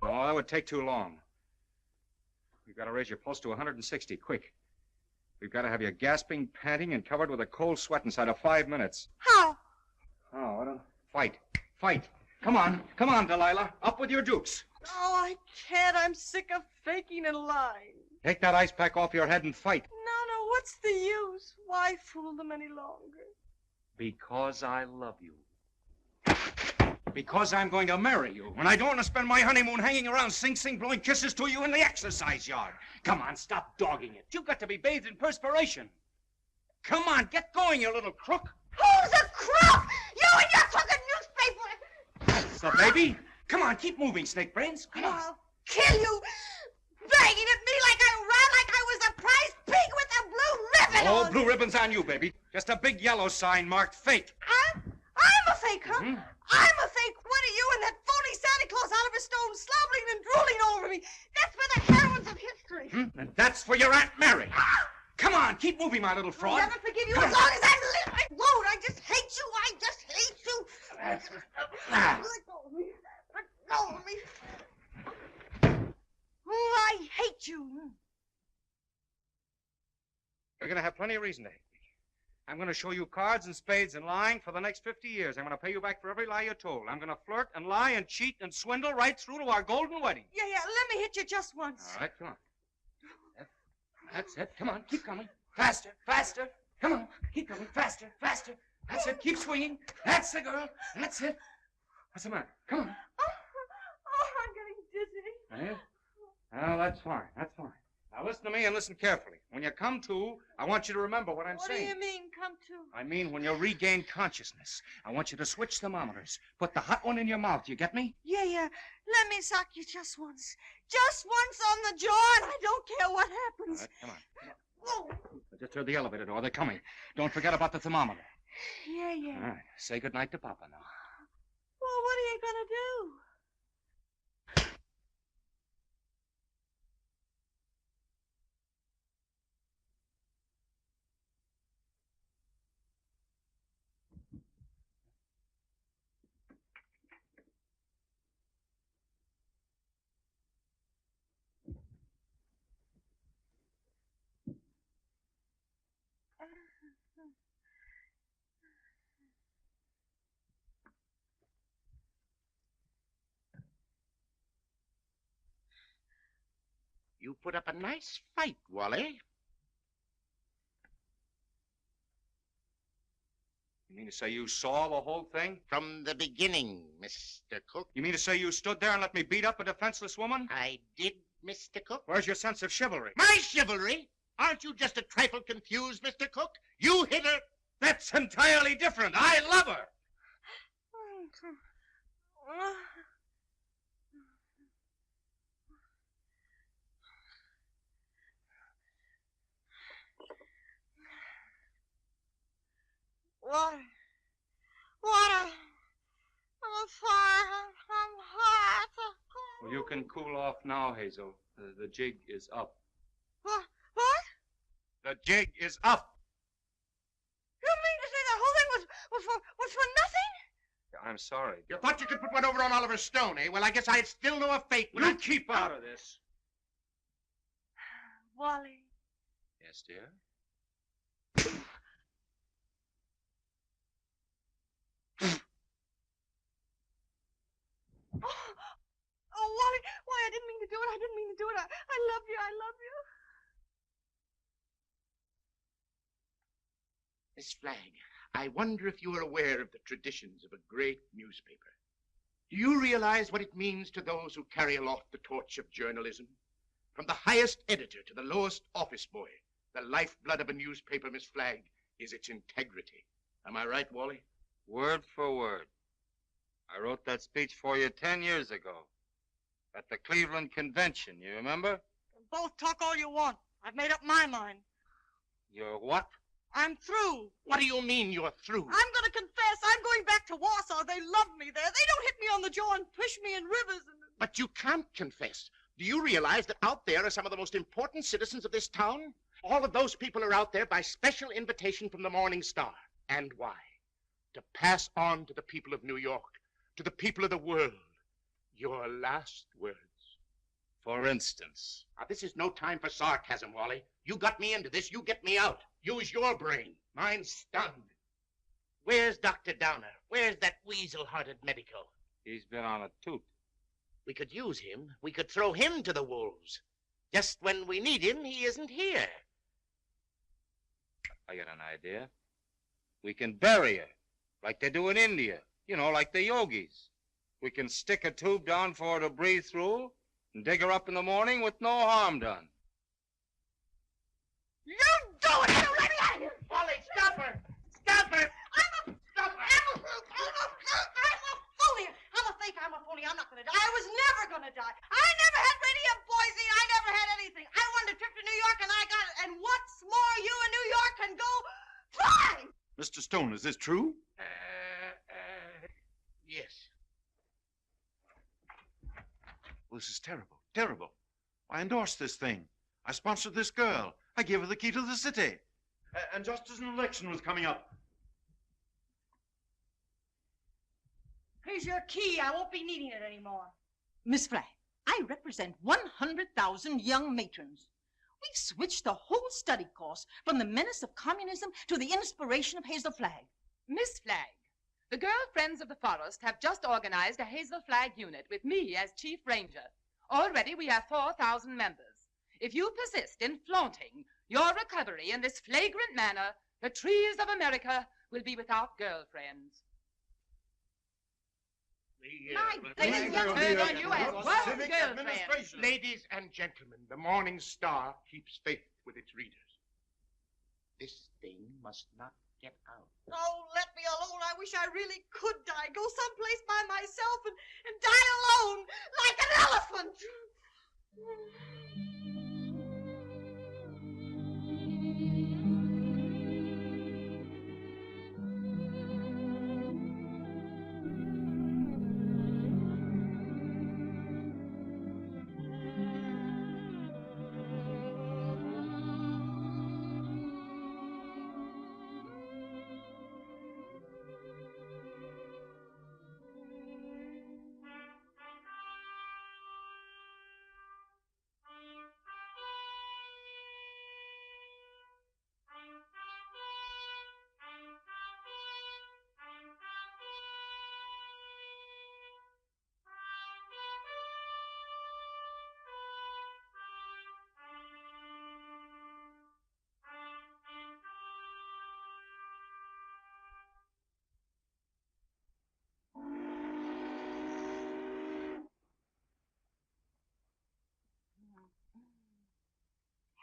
B: No, that would take too long. We've got to raise your pulse to 160, quick. We've got to have you gasping, panting, and covered with a cold sweat inside of 5 minutes.
G: How?
B: Oh, I don't... Fight. Come on, Delilah. Up with your dukes.
G: Oh, I can't. I'm sick of faking and lying.
B: Take that ice pack off your head and fight.
G: No, what's the use? Why fool them any longer?
B: Because I love you. Because I'm going to marry you. And I don't want to spend my honeymoon hanging around Sing Sing blowing kisses to you in the exercise yard. Come on, stop dogging it. You've got to be bathed in perspiration. Come on, get going, you little crook.
G: Who's a crook? You and your crooked newspaper!
B: That's the baby. Come on, keep moving, Snake Brains. Come on.
G: I'll kill you! Banging at me like I was a prize pig with a blue ribbon
B: Oh,
G: on.
B: blue ribbon's on you, baby. Just a big yellow sign marked fake.
G: I'm a fake, huh?
B: Mm-hmm.
G: I'm a fake. What are you and that phony Santa Claus Oliver Stone slobbering and drooling over me? That's where the hell
B: And that's for your Aunt Mary. Come on, keep moving, my little fraud.
G: I'll never forgive you as long as I live. I won't. I just hate you. I just hate you.
B: That's
G: Let go of me. Let go of me. Oh, I hate you.
B: You're going to have plenty of reason to hate me. I'm going to show you cards and spades and lying for the next 50 years. I'm going to pay you back for every lie you told. I'm going to flirt and lie and cheat and swindle right through to our golden wedding.
G: Yeah, let me hit you just once.
B: All right, come on. That's it. Come on, keep coming. Faster, faster. Come on, keep coming. Faster, faster. That's it. Keep swinging. That's the girl. That's it. What's the matter? Come on.
G: Oh, I'm getting dizzy.
B: Eh? Well, that's fine. That's fine. Now listen to me and listen carefully. When you come to, I want you to remember what I'm saying.
G: What do you mean, come to?
B: I mean, when you regain consciousness, I want you to switch thermometers. Put the hot one in your mouth. You get me?
G: Yeah. Let me sock you just once. Just once on the jaw, and I don't care what happens.
B: All right, come on. I just heard the elevator door. They're coming. Don't forget about the thermometer.
G: Yeah.
B: All right. Say goodnight to Papa now.
G: Well, what are you gonna do?
A: You put up a nice fight, Wally.
B: You mean to say you saw the whole thing?
A: From the beginning, Mr. Cook.
B: You mean to say you stood there and let me beat up a defenseless woman?
A: I did, Mr. Cook.
B: Where's your sense of chivalry?
A: My chivalry? Aren't you just a trifle confused, Mr. Cook? You hit her.
B: That's entirely different. I love her.
G: Water. I'm fire. I'm hot.
B: Well, you can cool off now, Hazel. The jig is up.
G: What?
B: The jig is up.
G: You mean to say the whole thing was for nothing?
B: I'm sorry.
A: You thought you could put one over on Oliver Stone, eh? Well, I guess I'd still know a fate.
B: You keep out of this.
G: Wally.
B: Yes, dear?
G: Oh, Wally, why, I didn't mean to do it. I love you.
A: Miss Flagg, I wonder if you are aware of the traditions of a great newspaper. Do you realize what it means to those who carry aloft the torch of journalism? From the highest editor to the lowest office boy, the lifeblood of a newspaper, Miss Flagg, is its integrity. Am I right, Wally?
I: Word for word. I wrote that speech for you 10 years ago at the Cleveland Convention, you remember?
G: Both talk all you want. I've made up my mind.
I: You're what?
G: I'm through.
A: What do you mean you're through?
G: I'm going to confess. I'm going back to Warsaw. They love me there. They don't hit me on the jaw and push me in rivers.
A: But you can't confess. Do you realize that out there are some of the most important citizens of this town? All of those people are out there by special invitation from the Morning Star. And why? To pass on to the people of New York, to the people of the world, your last words.
I: For instance.
A: Now, this is no time for sarcasm, Wally. You got me into this, you get me out. Use your brain. Mine's stunned. Where's Dr. Downer? Where's that weasel-hearted medico?
I: He's been on a toot.
A: We could use him. We could throw him to the wolves. Just when we need him, he isn't here.
I: I got an idea. We can bury her, like they do in India. You know, like the yogis. We can stick a tube down for her to breathe through and dig her up in the morning with no harm done.
G: You do it! You let me out of here!
A: Wally, stop her! Stop her!
G: I'm a fake. I'm a phony. I'm not going to die. I was never going to die. I never had radium poisoning. I never had anything. I wanted a trip to New York, and I got it. And what's more, you in New York can go fly!
O: Mr. Stone, is this true?
A: Yes.
O: Well, this is terrible. Terrible. I endorsed this thing. I sponsored this girl. I gave her the key to the city. And just as an election was coming up.
P: Here's your key. I won't be needing it anymore. Miss Flagg, I represent 100,000 young matrons. We've switched the whole study course from the menace of communism to the inspiration of Hazel Flagg.
Q: Miss Flagg, the Girl Friends of the Forest have just organized a Hazel Flagg unit with me as Chief Ranger. Already we have 4,000 members. If you persist in flaunting your recovery in this flagrant manner, the trees of America will be without girlfriends.
A: Ladies and gentlemen, the Morning Star keeps faith with its readers. This thing must not get out.
G: Oh, let me alone. I wish I really could die. Go someplace by myself and die alone, like an elephant.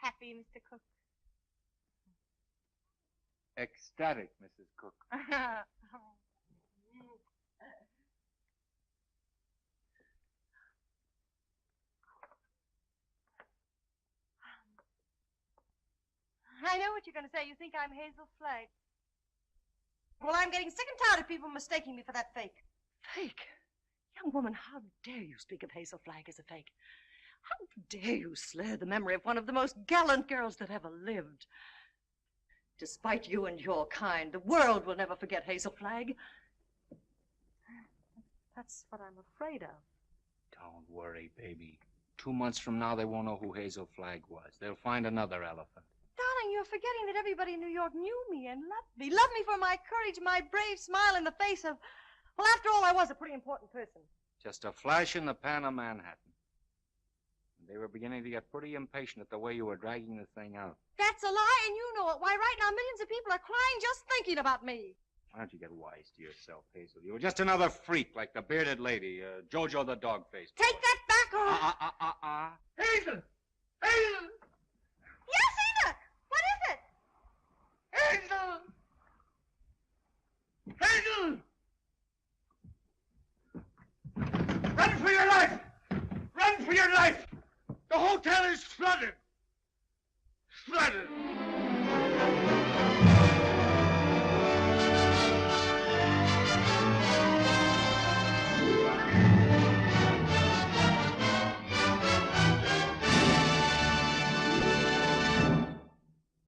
R: Happy, Mr. Cook?
I: Ecstatic, Mrs. Cook.
G: I know what you're going to say. You think I'm Hazel Flagg. Well, I'm getting sick and tired of people mistaking me for that fake.
P: Fake? Young woman, how dare you speak of Hazel Flagg as a fake? How dare you slur the memory of one of the most gallant girls that ever lived? Despite you and your kind, the world will never forget Hazel Flagg. That's what I'm afraid of.
B: Don't worry, baby. 2 months from now, they won't know who Hazel Flagg was. They'll find another elephant.
G: Darling, you're forgetting that everybody in New York knew me and loved me. Loved me for my courage, my brave smile in the face of... Well, after all, I was a pretty important person.
B: Just a flash in the pan of Manhattan. They were beginning to get pretty impatient at the way you were dragging the thing out.
G: That's a lie, and you know it. Why, right now, millions of people are crying just thinking about me.
B: Why don't you get wise to yourself, Hazel? You were just another freak like the bearded lady, Jojo the dog-faced.
G: Take that back, or...
F: Hazel! Hazel!
G: Yes, Enoch! What is it?
F: Hazel! Hazel! Run for your life! Run for your life! The hotel is flooded! Flooded!